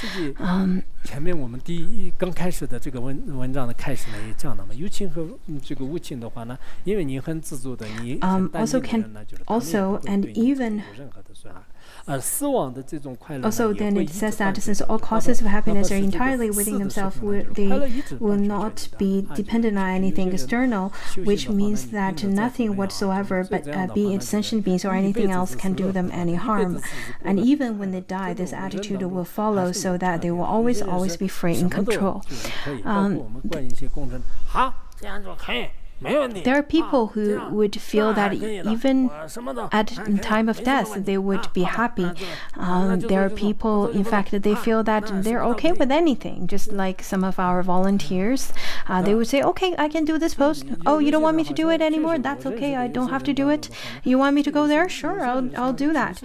Also, then it says that since all causes of happiness are entirely within themselves, they will not be dependent on anything external, which means that nothing whatsoever, but be it sentient beings or anything else, can do them any harm. And even when they die, this attitude will follow, so that they will always be free in control. There are people who would feel that even at time of death, they would be happy. There are people, in fact, that they feel that they're okay with anything, just like some of our volunteers. They would say, okay, I can do this post. Oh, you don't want me to do it anymore? That's okay, I don't have to do it. You want me to go there? Sure, I'll do that.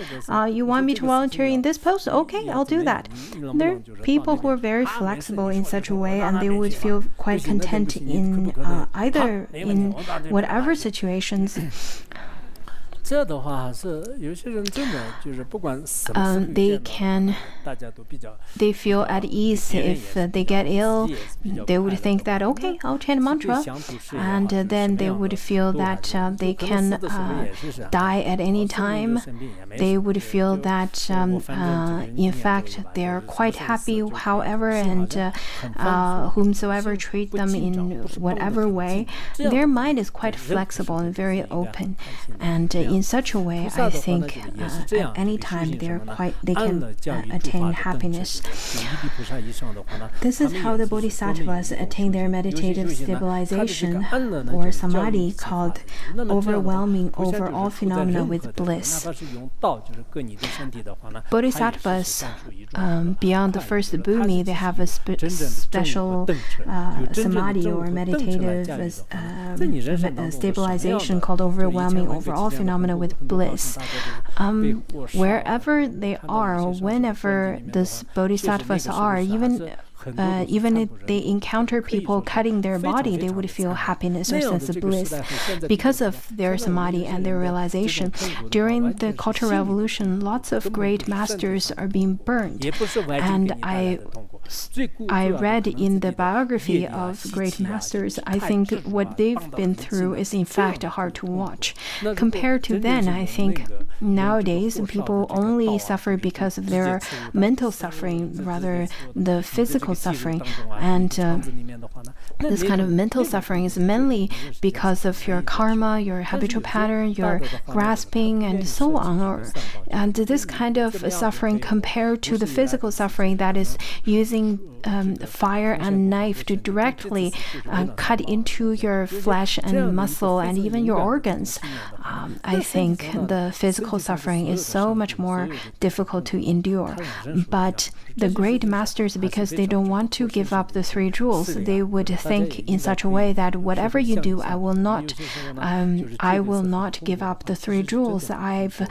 You want me to volunteer in this post? Okay, I'll do that. There are people who are very flexible in such a way, and they would feel quite content in either in whatever situations. They feel at ease. If they get ill, they would think that, okay, I'll chant mantra, and then they would feel that they can die at any time. They would feel that in fact they're quite happy however, and whomsoever treat them in whatever way, their mind is quite flexible and very open, and in such a way, I think at any time they can attain happiness. This is how the bodhisattvas attain their meditative stabilization or samadhi, called overwhelming over all phenomena with bliss. Bodhisattvas, beyond the first bhumi, they have a special samadhi or meditative stabilization called overwhelming over all phenomena with bliss. Wherever they are, whenever these bodhisattvas are, even if they encounter people cutting their body, they would feel happiness or sense of bliss because of their samadhi and their realization. During the Cultural Revolution, lots of great masters are being burned, and I read in the biography of great masters, I think what they've been through is in fact hard to watch. Compared to then, I think nowadays people only suffer because of their mental suffering, rather the physical suffering. And this kind of mental suffering is mainly because of your karma, your habitual pattern, your grasping, and so on. And this kind of suffering compared to the physical suffering that is using fire and knife to directly cut into your flesh and muscle and even your organs. I think the physical suffering is so much more difficult to endure. But the great masters, because they don't want to give up the three jewels, they would think in such a way that whatever you do, I will not give up the three jewels. I've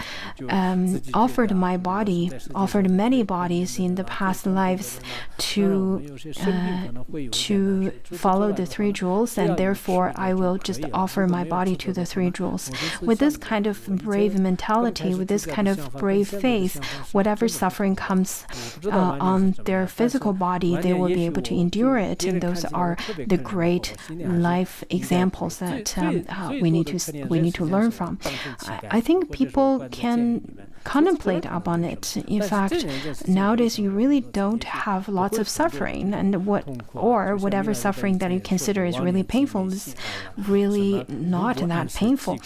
offered my body, offered many bodies in the past lives to follow the three jewels, and therefore I will just offer my body to the three jewels. With this kind of brave mentality, with this kind of brave faith, whatever suffering comes on their physical body, they will be able to endure it. And those are the great life examples that we need to learn from. I think people can contemplate upon it. In fact, nowadays you really don't have lots of suffering, and whatever suffering that you consider is really painful is really not that painful.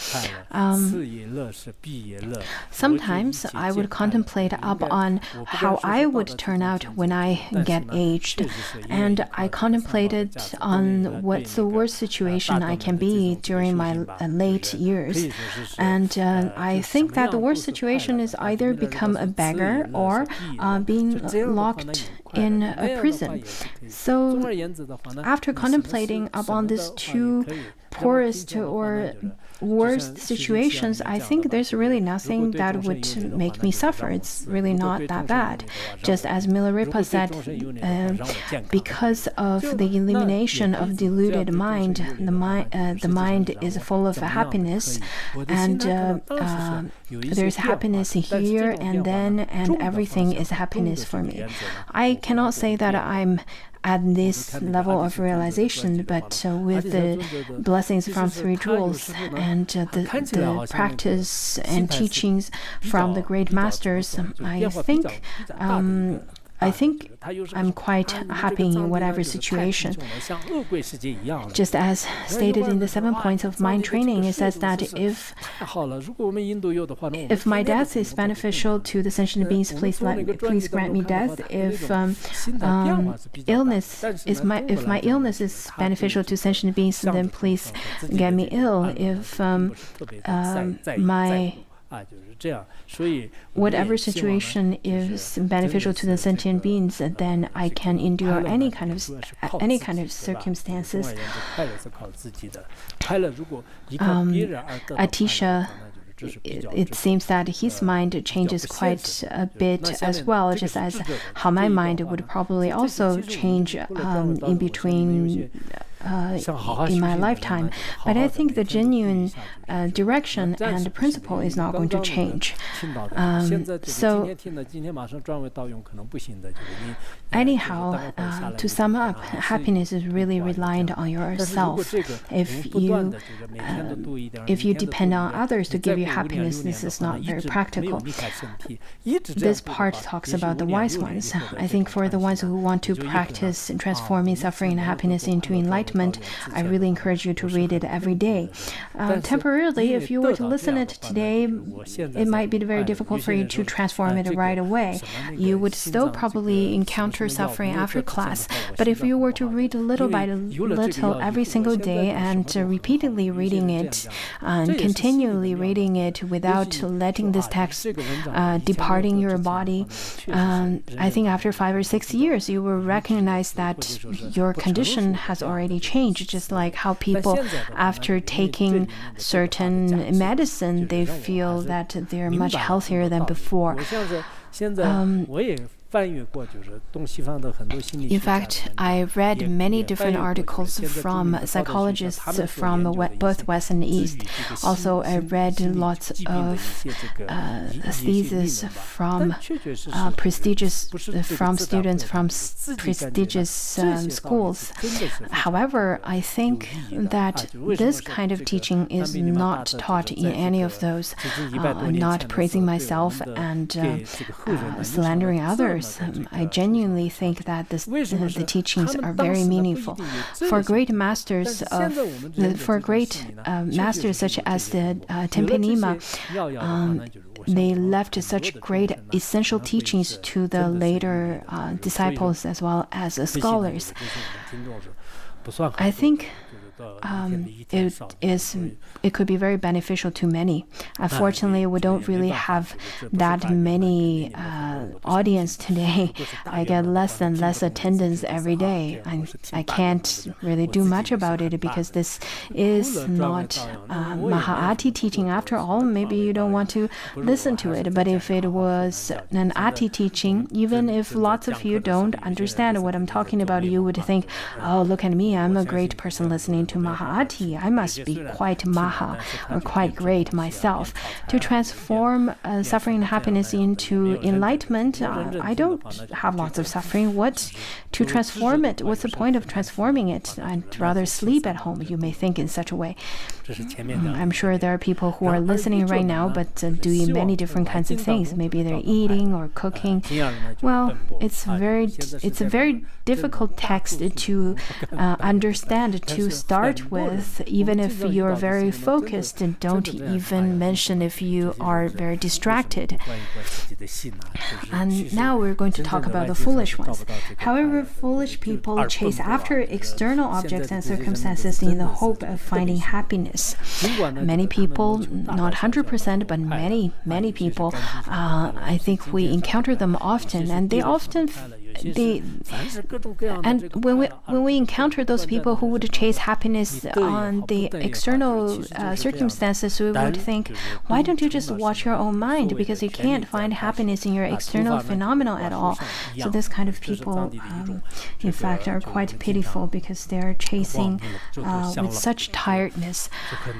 Sometimes I would contemplate upon how I would turn out when I get aged, and I contemplated on what's the worst situation I can be during my late years. And I think that the worst situation is either become a beggar or being locked in a prison. So after contemplating upon these two poorest or worst situations, I think there's really nothing that would make me suffer. It's really not that bad. Just as Milarepa said, because of the elimination of deluded mind, the mind is full of happiness, and there's happiness here and then, and everything is happiness for me. I cannot say that I'm at this level of realization, but with the blessings from three jewels and the practice and teachings from the great masters, I think I'm quite happy in whatever situation. Just as stated in the 7 points of mind training, it says that if my death is beneficial to the sentient beings, please grant me death. If my illness is beneficial to sentient beings, then please get me ill. If whatever situation is beneficial to the sentient beings, then I can endure any kind of circumstances. Atisha, it seems that his mind changes quite a bit as well, just as how my mind would probably also change in between in my lifetime. But I think the genuine direction and the principle is not going to change. So anyhow, to sum up, happiness is really reliant on yourself. If you depend on others to give you happiness, this is not very practical. This part talks about the wise ones. I think for the ones who want to practice transforming suffering and happiness into enlightenment, I really encourage you to read it every day. Temporarily, if you were to listen it today, it might be very difficult for you to transform it right away. You would still probably encounter suffering after class. But if you were to read little by little every single day and repeatedly reading it and continually reading it without letting this text departing your body, I think after 5 or 6 years, you will recognize that your condition has already changed, just like how people after taking certain medicine, they feel that they're much healthier than before. In fact, I read many different articles from psychologists from both West and East. Also, I read lots of theses from students from prestigious schools. However, I think that this kind of teaching is not taught in any of those. I'm not praising myself and slandering others. course, I genuinely think that the teachings are very meaningful. For great masters masters such as the Tenpe Nyima, they left such great essential teachings to the later disciples as well as scholars. I think it could be very beneficial to many. Unfortunately, we don't really have that many audience today. I get less and less attendance every day. I can't really do much about it because this is not Maha-Ati teaching after all. Maybe you don't want to listen to it. But if it was an Ati teaching, even if lots of you don't understand what I'm talking about, you would think, oh, look at me, I'm a great person listening to Maha-Ati. I must be quite Maha or quite great myself. To transform suffering and happiness into enlightenment, I don't have lots of suffering. To transform it? What's the point of transforming it? I'd rather sleep at home, you may think in such a way. I'm sure there are people who are listening right now but doing many different kinds of things. Maybe they're eating or cooking. Well, it's a very difficult text to understand to start with, even if you're very focused, and don't even mention if you are very distracted. And now we're going to talk about the foolish ones. However, foolish people chase after external objects and circumstances in the hope of finding happiness. Many people, not 100%, but many people, I think we encounter them often, and when we encounter those people who would chase happiness on the external circumstances, we would think, why don't you just watch your own mind? Because you can't find happiness in your external phenomena at all. So this kind of people, in fact, are quite pitiful because they're chasing with such tiredness.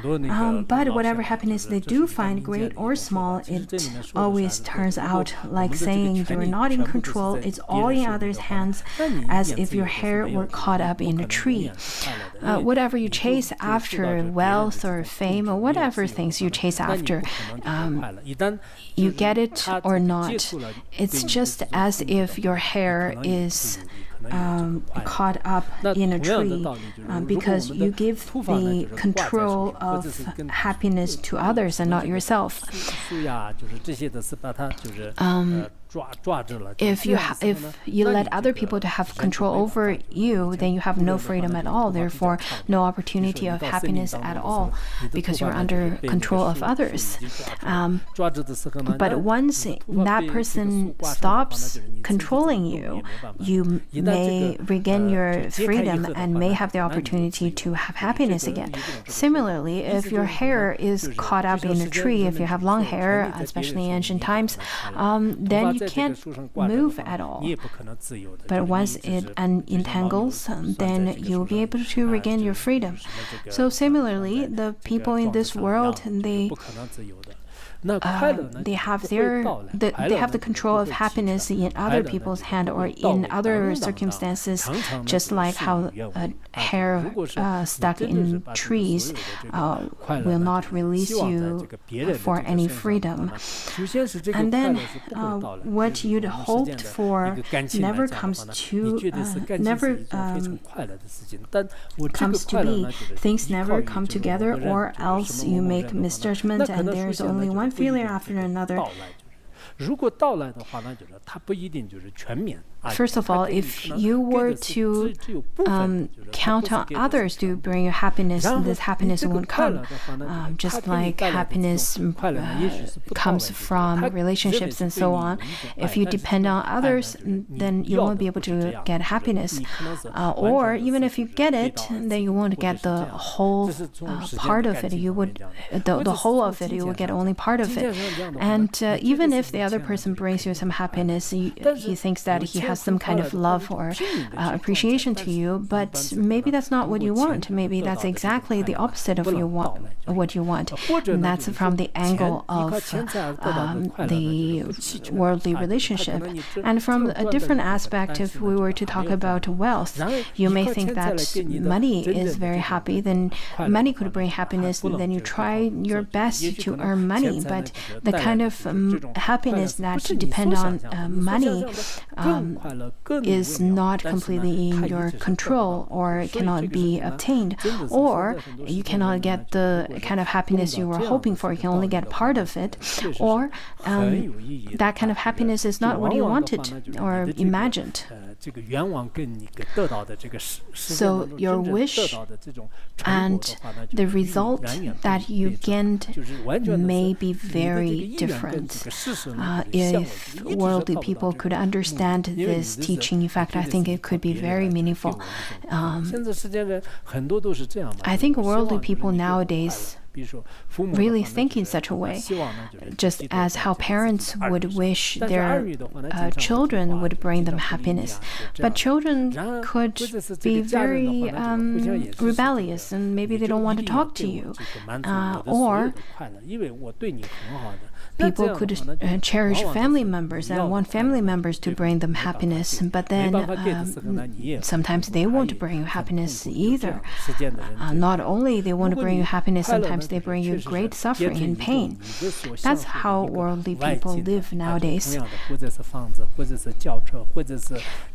But whatever happiness they do find, great or small, it always turns out like saying you're not in control, it's all in others' hands, as if your hair were caught up in a tree. Whatever you chase after, wealth or fame or whatever things you chase after, you get it or not. It's just as if your hair is caught up in a tree because you give the control of happiness to others and not yourself. If you let other people to have control over you, then you have no freedom at all, therefore no opportunity of happiness at all, because you're under control of others. But once that person stops controlling you, you may regain your freedom and may have the opportunity to have happiness again. Similarly, if your hair is caught up in a tree, if you have long hair, especially in ancient times, then you can't move at all. But once it entangles, then you'll be able to regain your freedom. So similarly, the people in this world, they have the control of happiness in other people's hand or in other circumstances, just like how hair stuck in trees will not release you for any freedom. And then what you'd hoped for never comes to be. Things never come together, or else you make misjudgment and there's only one failure after another. First of all, if you were to count on others to bring you happiness, this happiness won't come. Just like happiness comes from relationships and so on. If you depend on others, then you won't be able to get happiness. Or even if you get it, then you won't get the whole part of it. You would the whole of it. You will get only part of it. And even if the other person brings you some happiness, he thinks that he has some kind of love or appreciation to you, but maybe that's not what you want. Maybe that's exactly the opposite of what you want. And that's from the angle of the worldly relationship. And from a different aspect, if we were to talk about wealth, you may think that money is very happy, then money could bring happiness, and then you try your best to earn money. But the kind of happiness that depend on money is not completely in your control, or cannot be obtained, or you cannot get the kind of happiness you were hoping for. You can only get part of it, or that kind of happiness is not what you wanted or imagined. So your wish and the result that you gained may be very different. If worldly people could understand this teaching, in fact, I think it could be very meaningful. I think worldly people nowadays really think in such a way, just as how parents would wish their children would bring them happiness. But children could be very rebellious, and maybe they don't want to talk to you, or people could cherish family members and want family members to bring them happiness, but then sometimes they won't bring you happiness either. Not only they won't bring you happiness, sometimes they bring you great suffering and pain. That's how worldly people live nowadays.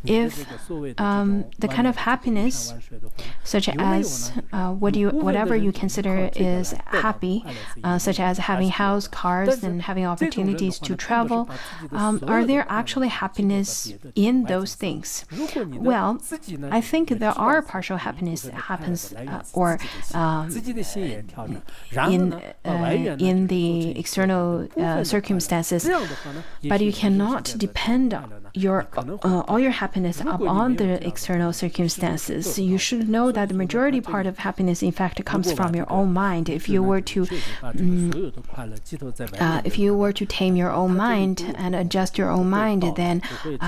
If the kind of happiness, such as whatever you consider is happy, such as having house, cars, and having opportunities to travel, are there actually happiness in those things? Well, I think there are partial happiness that happens, or in the external circumstances, but you cannot depend all your happiness upon the external circumstances. You should know that the majority part of happiness, in fact, comes from your own mind. If you were to tame your own mind and adjust your own mind, then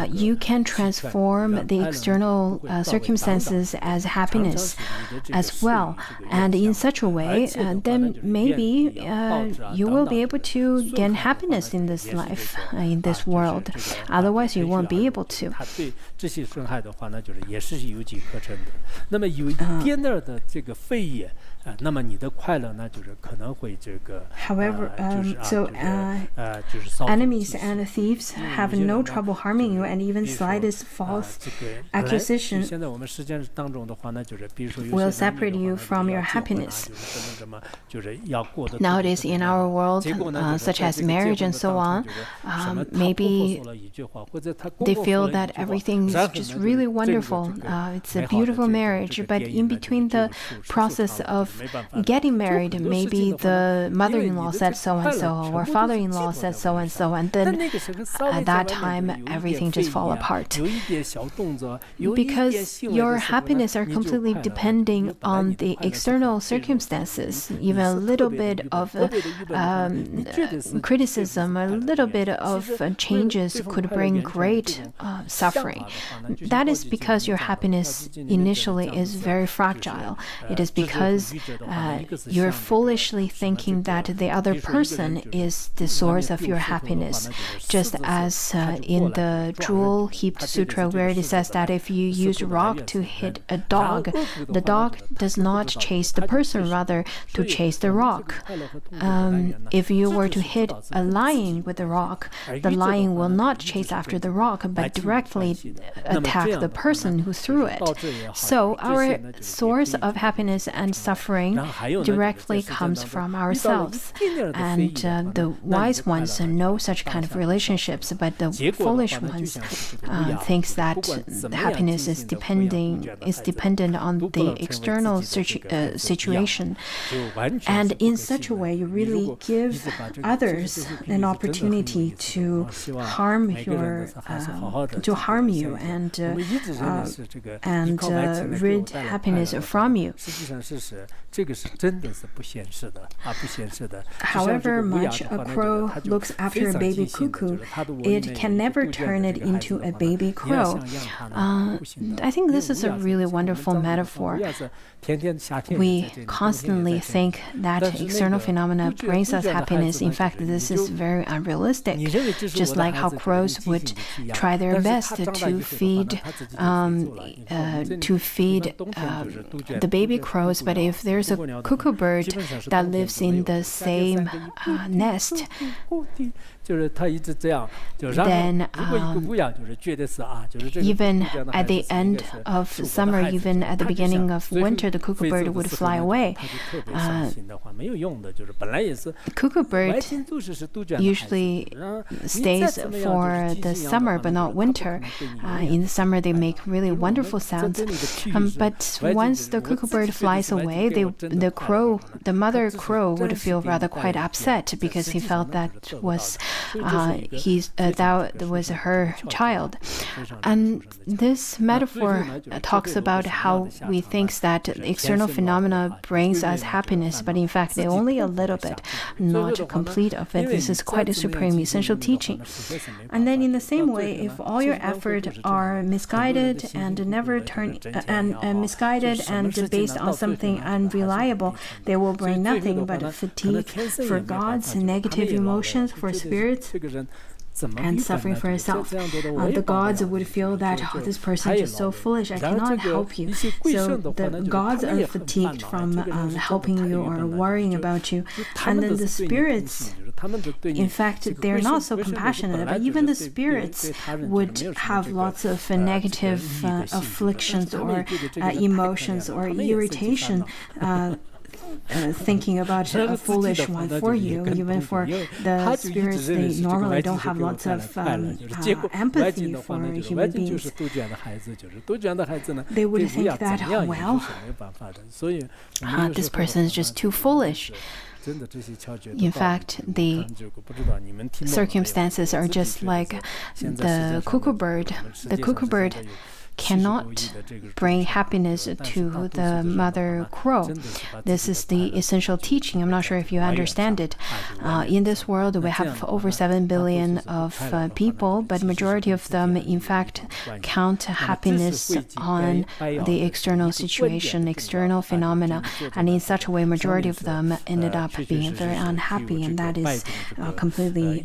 you can transform the external circumstances as happiness as well. And in such a way, then maybe you will be able to gain happiness in this life, in this world. Otherwise, you won't be able to. However, enemies and thieves have no trouble harming you, and even slightest false accusation will separate you from your happiness. Nowadays, in our world, such as marriage and so on, maybe they feel that everything's just really wonderful. It's a beautiful marriage, but in between the process of getting married, maybe the mother-in-law said so and so, or father-in-law said so and so, and then at that time everything just fall apart, because your happiness are completely depending on the external circumstances. Even a little bit of criticism, a little bit of changes could bring great suffering. That is because your happiness initially is very fragile. It is because you're foolishly thinking that the other person is the source of your happiness. Just as in the Jewel Heaped Sutra, where it says that if you use rock to hit a dog, the dog does not chase the person, rather to chase the rock. If you were to hit a lion with a rock, the lion will not chase after the rock, but directly attack the person who threw it. So our source of happiness and suffering directly comes from ourselves. And the wise ones know such kind of relationships, but the foolish ones thinks that happiness is dependent on the external situation. And in such a way, you really give others an opportunity to harm you and rid happiness from you. However much a crow looks after a baby cuckoo, it can never turn it into a baby crow. I think this is a really wonderful metaphor. We constantly think that external phenomena brings us happiness. In fact, this is very unrealistic. Just like how crows would try their best to feed the baby crows, but if there's a cuckoo bird that lives in the same nest, then even at the end of summer, even at the beginning of winter, the cuckoo bird would fly away. Cuckoo bird usually stays for the summer, but not winter. In the summer, they make really wonderful sounds. But once the cuckoo bird flies away, the mother crow would feel rather quite upset because he felt that was her child. And this metaphor talks about how we think that external phenomena brings us happiness, but in fact, they're only a little bit, not a complete of it. This is quite a supreme essential teaching. And then in the same way, if all your efforts are misguided and misguided and based on something unreliable, they will bring nothing but fatigue for gods, negative emotions for spirits, and suffering for yourself. The gods would feel that this person is just so foolish, I cannot help you. So the gods are fatigued from helping you or worrying about you. And then the spirits, in fact, they're not so compassionate, but even the spirits would have lots of negative afflictions or emotions or irritation, thinking about a foolish one for you. Even for the spirits, they normally don't have lots of empathy for human beings. They would think that, well, this person is just too foolish. In fact, the circumstances are just like the cuckoo bird. The cuckoo bird cannot bring happiness to the mother crow. This is the essential teaching. I'm not sure if you understand it. In this world, we have over 7 billion of people, but majority of them, in fact, count happiness on the external situation, external phenomena, and in such a way, majority of them ended up being very unhappy, and that is completely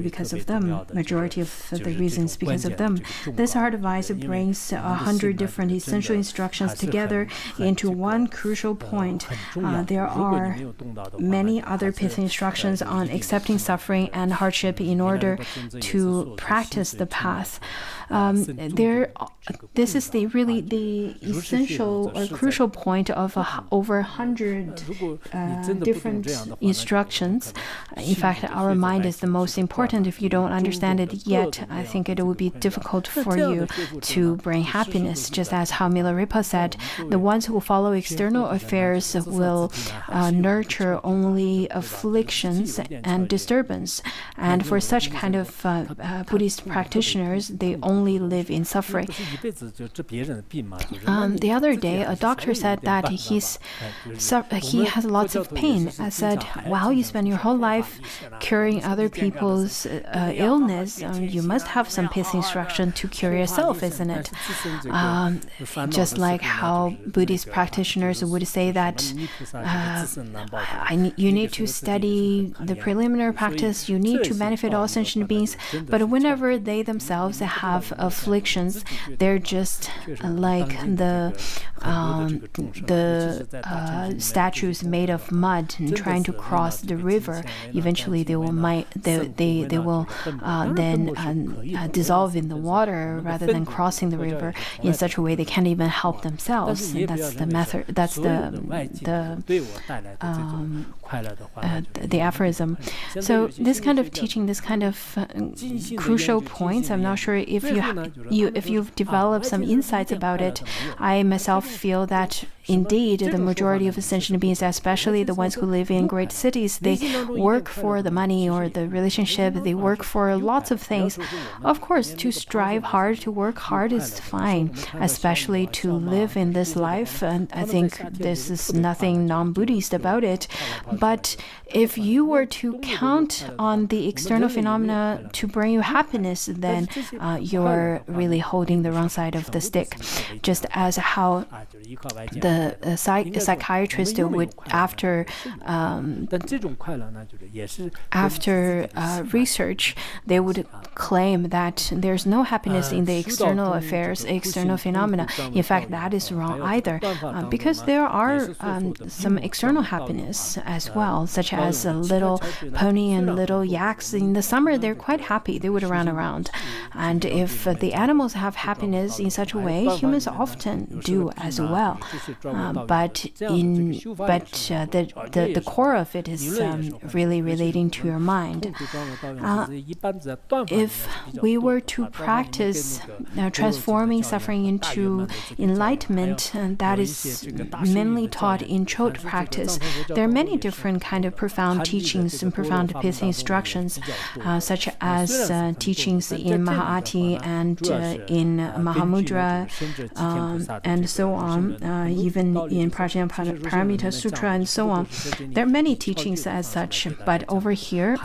because of them. Majority of the reasons because of them. This hard advice brings 100 different essential instructions together into one crucial point. There are many other pithy instructions on accepting suffering and hardship in order to practice the path. This is the essential or crucial point of over 100 different instructions. In fact, our mind is the most important. If you don't understand it yet, I think it would be difficult for you to bring happiness. Just as how Milarepa said, the ones who follow external affairs will nurture only afflictions and disturbance. And for such kind of Buddhist practitioners, they only live in suffering. The other day, a doctor said that he has lots of pain. I said, wow, you spend your whole life curing other people's illness. You must have some pithy instruction to cure yourself, isn't it? Just like how Buddhist practitioners would say that you need to study the preliminary practice, you need to benefit all sentient beings, but whenever they themselves have afflictions, they're just like the statues made of mud and trying to cross the river. Eventually, they will then dissolve in the water rather than crossing the river in such a way they can't even help themselves. And that's the method. That's the aphorism. So this kind of teaching, this kind of crucial points, I'm not sure if you've developed some insights about it. I myself feel that indeed the majority of sentient beings, especially the ones who live in great cities, they work for the money or the relationship. They work for lots of things, of course, to strive hard hard, to work hard is fine, especially to live in this life. And I think this is nothing non-Buddhist about it. But if you were to count on the external phenomena to bring you happiness, then you're really holding the wrong side of the stick. Just as how the psychiatrist would, after research, they would claim that there's no happiness in the external affairs, external phenomena. In fact, that is wrong either, because there are some external happiness as well, such as a little pony and little yaks. In the summer, they're quite happy. They would run around. And if the animals have happiness in such a way, humans often do as well. But the core of it is really relating to your mind. If we were to practice transforming suffering into enlightenment, that is mainly taught in Chöd practice. There are many different kind of profound teachings and profound pithy instructions, such as teachings in Mahāti and in Mahamudra, and so on, even in Prajnaparamita Sutra and so on. There are many teachings as such, but over here,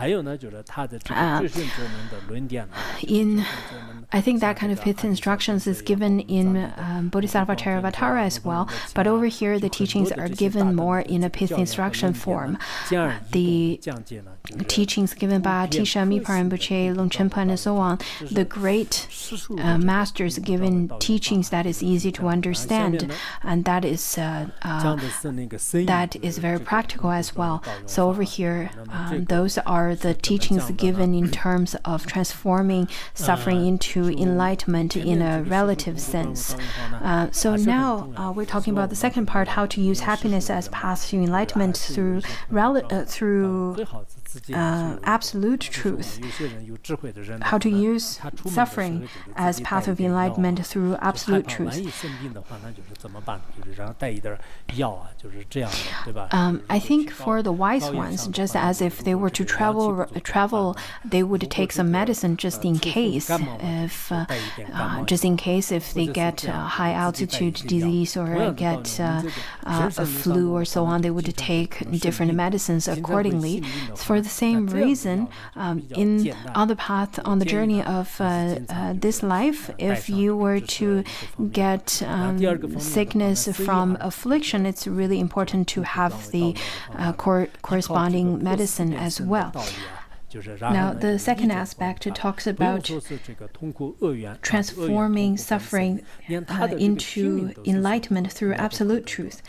I think that kind of pithy instructions is given in Bodhisattva Theravada as well, but over here the teachings are given more in a pithy instruction form. The teachings given by Atisha, Mipham, Rinpoche, Longchenpa, and so on, the great masters given teachings that is easy to understand, and that is very practical as well. So over here, those are the teachings given in terms of transforming suffering into enlightenment in a relative sense. So now we're talking about the second part, how to use happiness as path to enlightenment through absolute truth. How to use suffering as path of enlightenment through absolute truth. I think for the wise ones, just as if they were to travel, they would take some medicine just in case, if they get high altitude disease or get a flu or so on, they would take different medicines accordingly. For the same reason, on the path, on the journey of this life, if you were to get sickness from affliction, it's really important to have the corresponding medicine as well. Now, the second aspect talks about transforming suffering into enlightenment through absolute truth.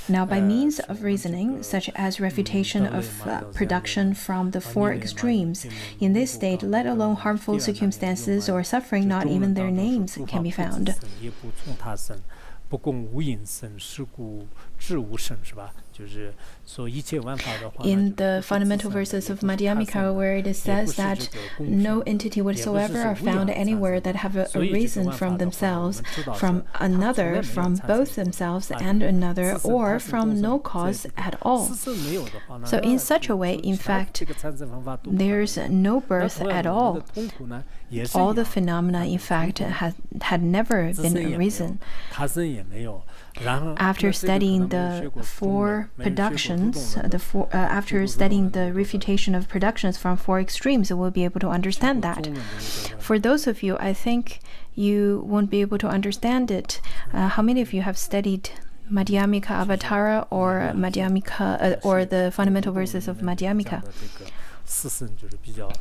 Now, by means of reasoning, such as refutation of production from the four extremes, in this state, let alone harmful circumstances or suffering, not even their names can be found. In the fundamental verses of Madhyamaka, where it says that no entity whatsoever are found anywhere that have a reason from themselves, from another, from both themselves and another, or from no cause at all. So in such a way, in fact, there's no birth at all. All the phenomena, in fact, had never been a reason. After studying the four productions, after studying the refutation of productions from four extremes, we'll be able to understand that. For those of you, I think you won't be able to understand it. How many of you have studied Madhyamaka Avatara or Madhyamaka or the fundamental verses of Madhyamaka?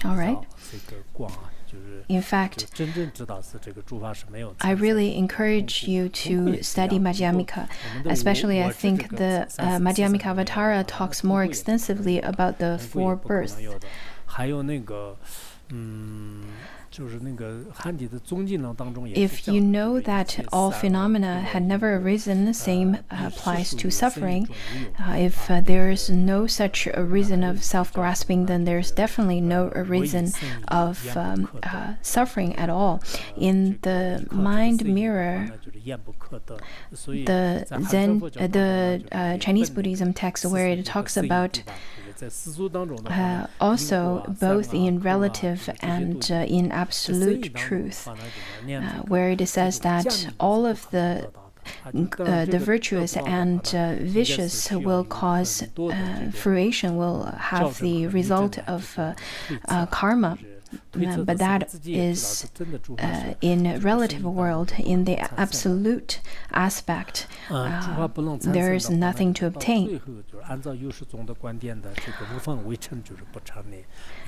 All right. In fact, I really encourage you to study Madhyamaka. Especially, I think the Madhyamaka Avatara talks more extensively about the four births. If you know that all phenomena had never arisen, the same applies to suffering. If there is no such a reason of self-grasping, then there's definitely no reason of suffering at all. In the mind mirror, the Chinese Buddhism text, where it talks about also both in relative and in absolute truth, where it says that all of the virtuous and vicious will cause fruition, will have the result of karma. But that is in relative world. In the absolute aspect, there is nothing to obtain.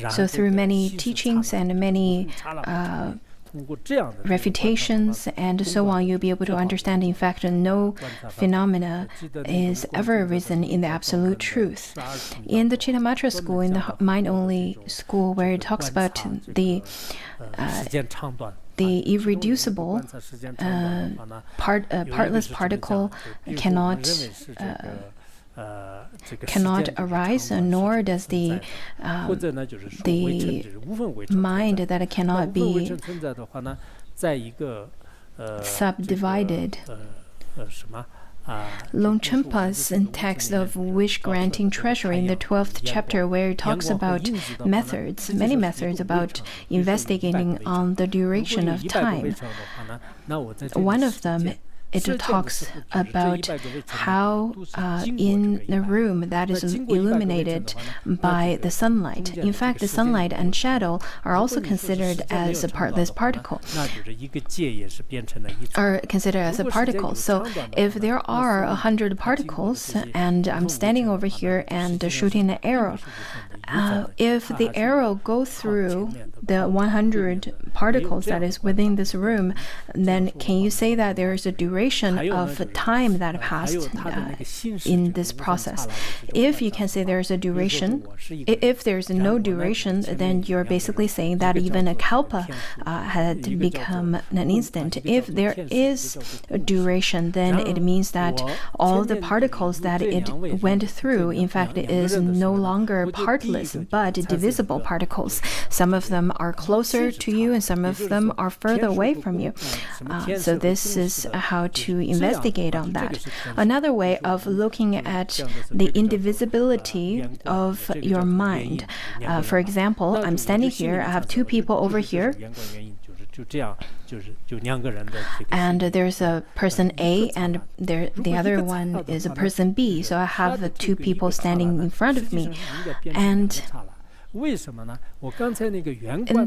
So through many teachings and many refutations and so on, you'll be able to understand, in fact, no phenomena is ever arisen in the absolute truth. In the Chittamatra school, in the mind-only school, where it talks about the irreducible partless particle cannot arise, nor does the mind that it cannot be subdivided. Longchenpa's text of wish-granting treasury in the 12th chapter, where it talks about methods, many methods about investigating on the duration of time. One of them, it talks about how in the room that is illuminated by the sunlight. In fact, the sunlight and shadow are also considered as a partless particle. So if there are 100 particles and I'm standing over here and shooting an arrow, if the arrow goes through the 100 particles that is within this room, then can you say that there is a duration of time that passed in this process? If you can say there is a duration, if there is no duration, then you're basically saying that even a kalpa had become an instant. If there is a duration, then it means that all the particles that it went through, in fact, it is no longer partless but divisible particles. Some of them are closer to you and some of them are further away from you. So this is how to investigate on that. Another way of looking at the indivisibility of your mind. For example, I'm standing here, I have two people over here, and there's a person A and the other one is a person B. So I have two people standing in front of me. And in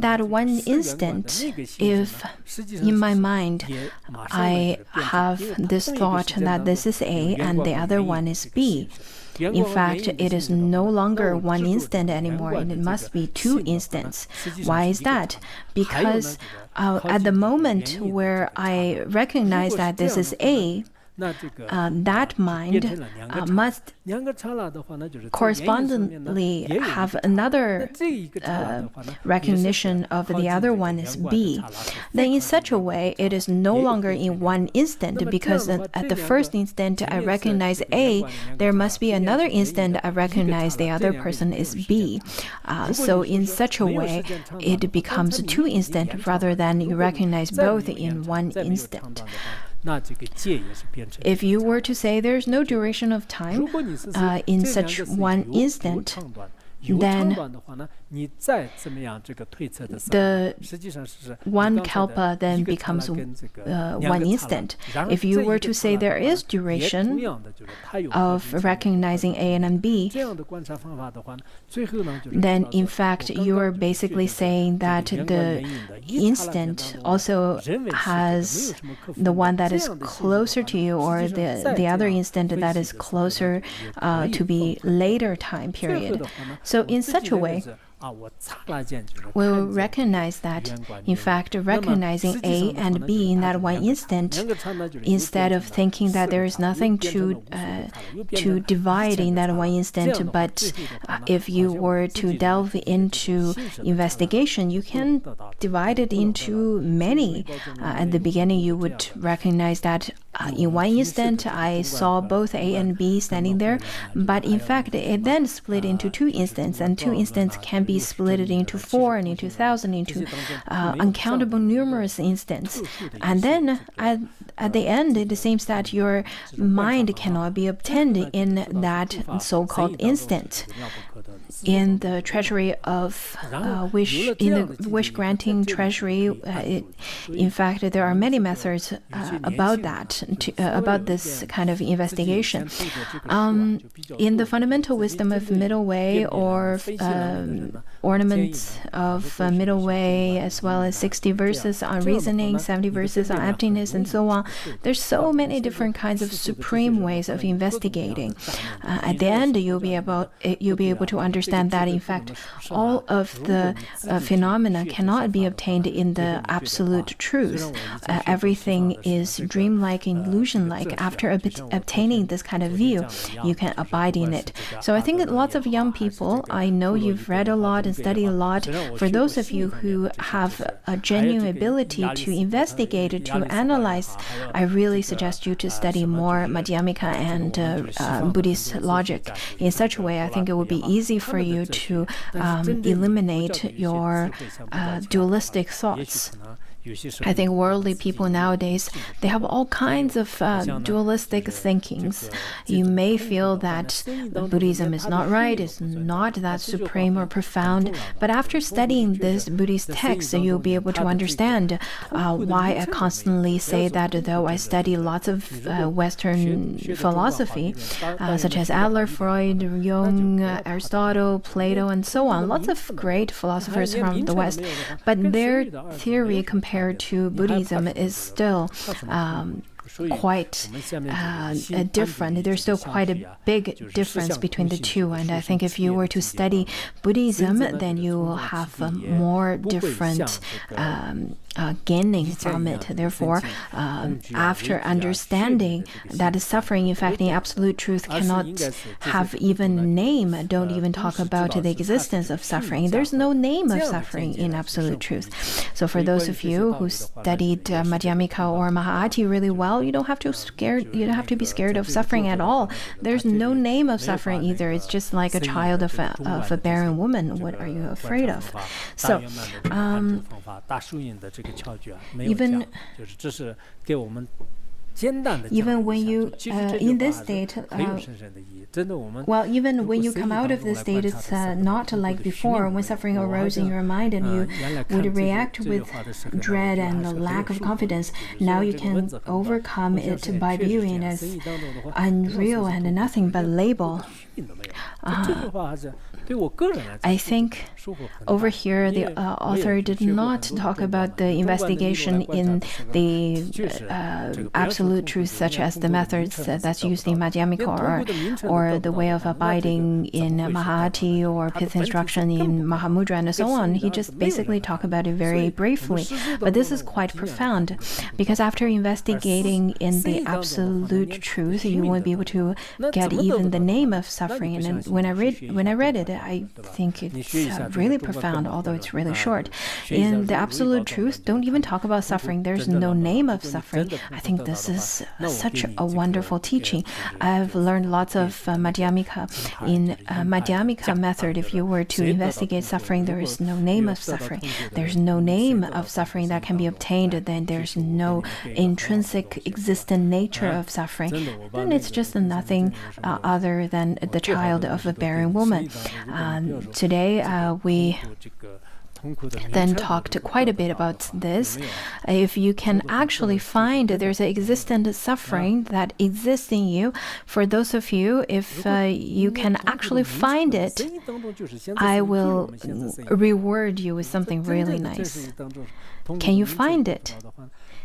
that one instant, if in my mind I have this thought that this is A and the other one is B, in fact, it is no longer one instant anymore, and it must be two instants. Why is that? Because at the moment where I recognize that this is A, that mind must correspondingly have another recognition of the other one is B. Then in such a way, it is no longer in one instant, because at the first instant I recognize A, there must be another instant I recognize the other person is B. So in such a way, it becomes two instant rather than you recognize both in one instant. If you were to say there's no duration of time in such one instant, then the one kalpa then becomes one instant. If you were to say there is duration of recognizing A and B, then in fact you are basically saying that the instant also has the one that is closer to you, or the other instant that is closer to be later time period. So in such a way, we'll recognize that, in fact, recognizing A and B in that one instant, instead of thinking that there is nothing to divide in that one instant, but if you were to delve into investigation, you can divide it into many. At the beginning, you would recognize that in one instant, I saw both A and B standing there, but in fact, it then split into two instants, and two instants can be split into 4 and into 1,000, into uncountable numerous instants. And then at the end, it seems that your mind cannot be obtained in that so-called instant. in the treasury of wish, in the wish granting treasury, in fact, there are many methods about that, about this kind of investigation. In the fundamental wisdom of middle way, or ornaments of middle way, as well as 60 verses on reasoning, 70 verses on emptiness, and so on, there's so many different kinds of supreme ways of investigating. At the end, you'll be able to understand that, in fact, all of the phenomena cannot be obtained in the absolute truth. Everything is dreamlike, illusion-like. After obtaining this kind of view, you can abide in it. So I think that lots of young people, I know you've read a lot and studied a lot. For those of you who have a genuine ability to investigate, to analyze, I really suggest you to study more Madhyamaka and Buddhist logic. In such a way, I think it would be easy for you to eliminate your dualistic thoughts. I think worldly people nowadays, they have all kinds of dualistic thinkings. You may feel that Buddhism is not right, it's not that supreme or profound, but after studying this Buddhist text, you'll be able to understand why I constantly say that though I study lots of Western philosophy, such as Adler, Freud, Jung, Aristotle, Plato, and so on, lots of great philosophers from the West, but their theory compared to Buddhism is still quite different. There's still quite a big difference between the two, and I think if you were to study Buddhism, then you will have more different gaining from it. Therefore, after understanding that suffering, in fact, in absolute truth cannot have even a name, don't even talk about the existence of suffering. There's no name of suffering in absolute truth. So for those of you who studied Madhyamaka or Mahāti really well, you don't have to be scared of suffering at all. There's no name of suffering either. It's just like a child of a barren woman. What are you afraid of? So even when you in this state, even when you come out of this state, it's not like before when suffering arose in your mind and you would react with dread and lack of confidence. Now you can overcome it by viewing it as unreal and nothing but label. I think over here the author did not talk about the investigation in the absolute truth, such as the methods that's used in Madhyamaka or the way of abiding in Mahāti or pith instruction in Mahamudra and so on. He just basically talked about it very briefly. But this is quite profound, because after investigating in the absolute truth, you won't be able to get even the name of suffering. And when I read it, I think it's really profound, although it's really short. In the absolute truth, don't even talk about suffering. There's no name of suffering. I think this is such a wonderful teaching. I've learned lots of Madhyamaka. In Madhyamaka method, if you were to investigate suffering, there is no name of suffering. There's no name of suffering that can be obtained. Then there's no intrinsic existent nature of suffering. Then it's just nothing other than the child of a barren woman. Today we then talked quite a bit about this. If you can actually find there's an existent suffering that exists in you, for those of you, if you can actually find it, I will reward you with something really nice. Can you find it?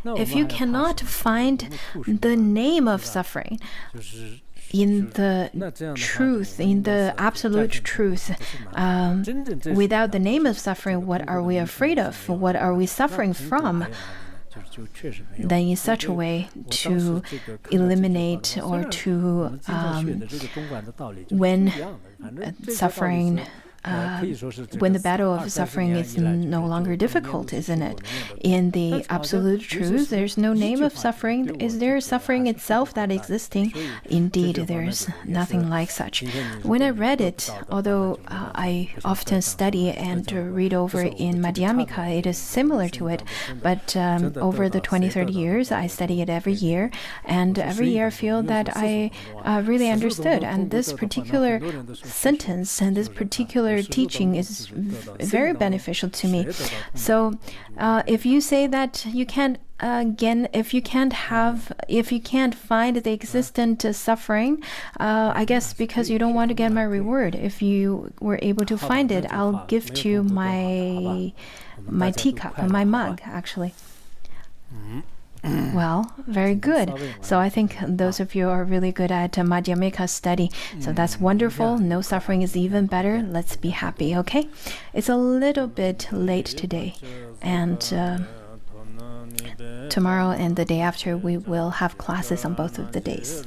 If you cannot find the name of suffering in the truth, in the absolute truth, without the name of suffering, what are we afraid of? What are we suffering from? Then in such a way to eliminate or to when suffering when the battle of suffering is no longer difficult, isn't it? In the absolute truth, there's no name of suffering. Is there suffering itself that existing? Indeed, there's nothing like such. When I read it, although I often study and read over in Madhyamaka, it is similar to it, but over the 20-30 years, I study it every year, and every year I feel that I really understood. And this particular sentence and this particular teaching is very beneficial to me. So if you say that you can't if you can't find the existent suffering, I guess because you don't want to get my reward. If you were able to find it, I'll give to you my teacup, my mug, actually. Well, very good. So I think those of you are really good at Madhyamaka study. So that's wonderful. No suffering is even better. Let's be happy, okay? It's a little bit late today. And tomorrow and the day after, we will have classes on both of the days.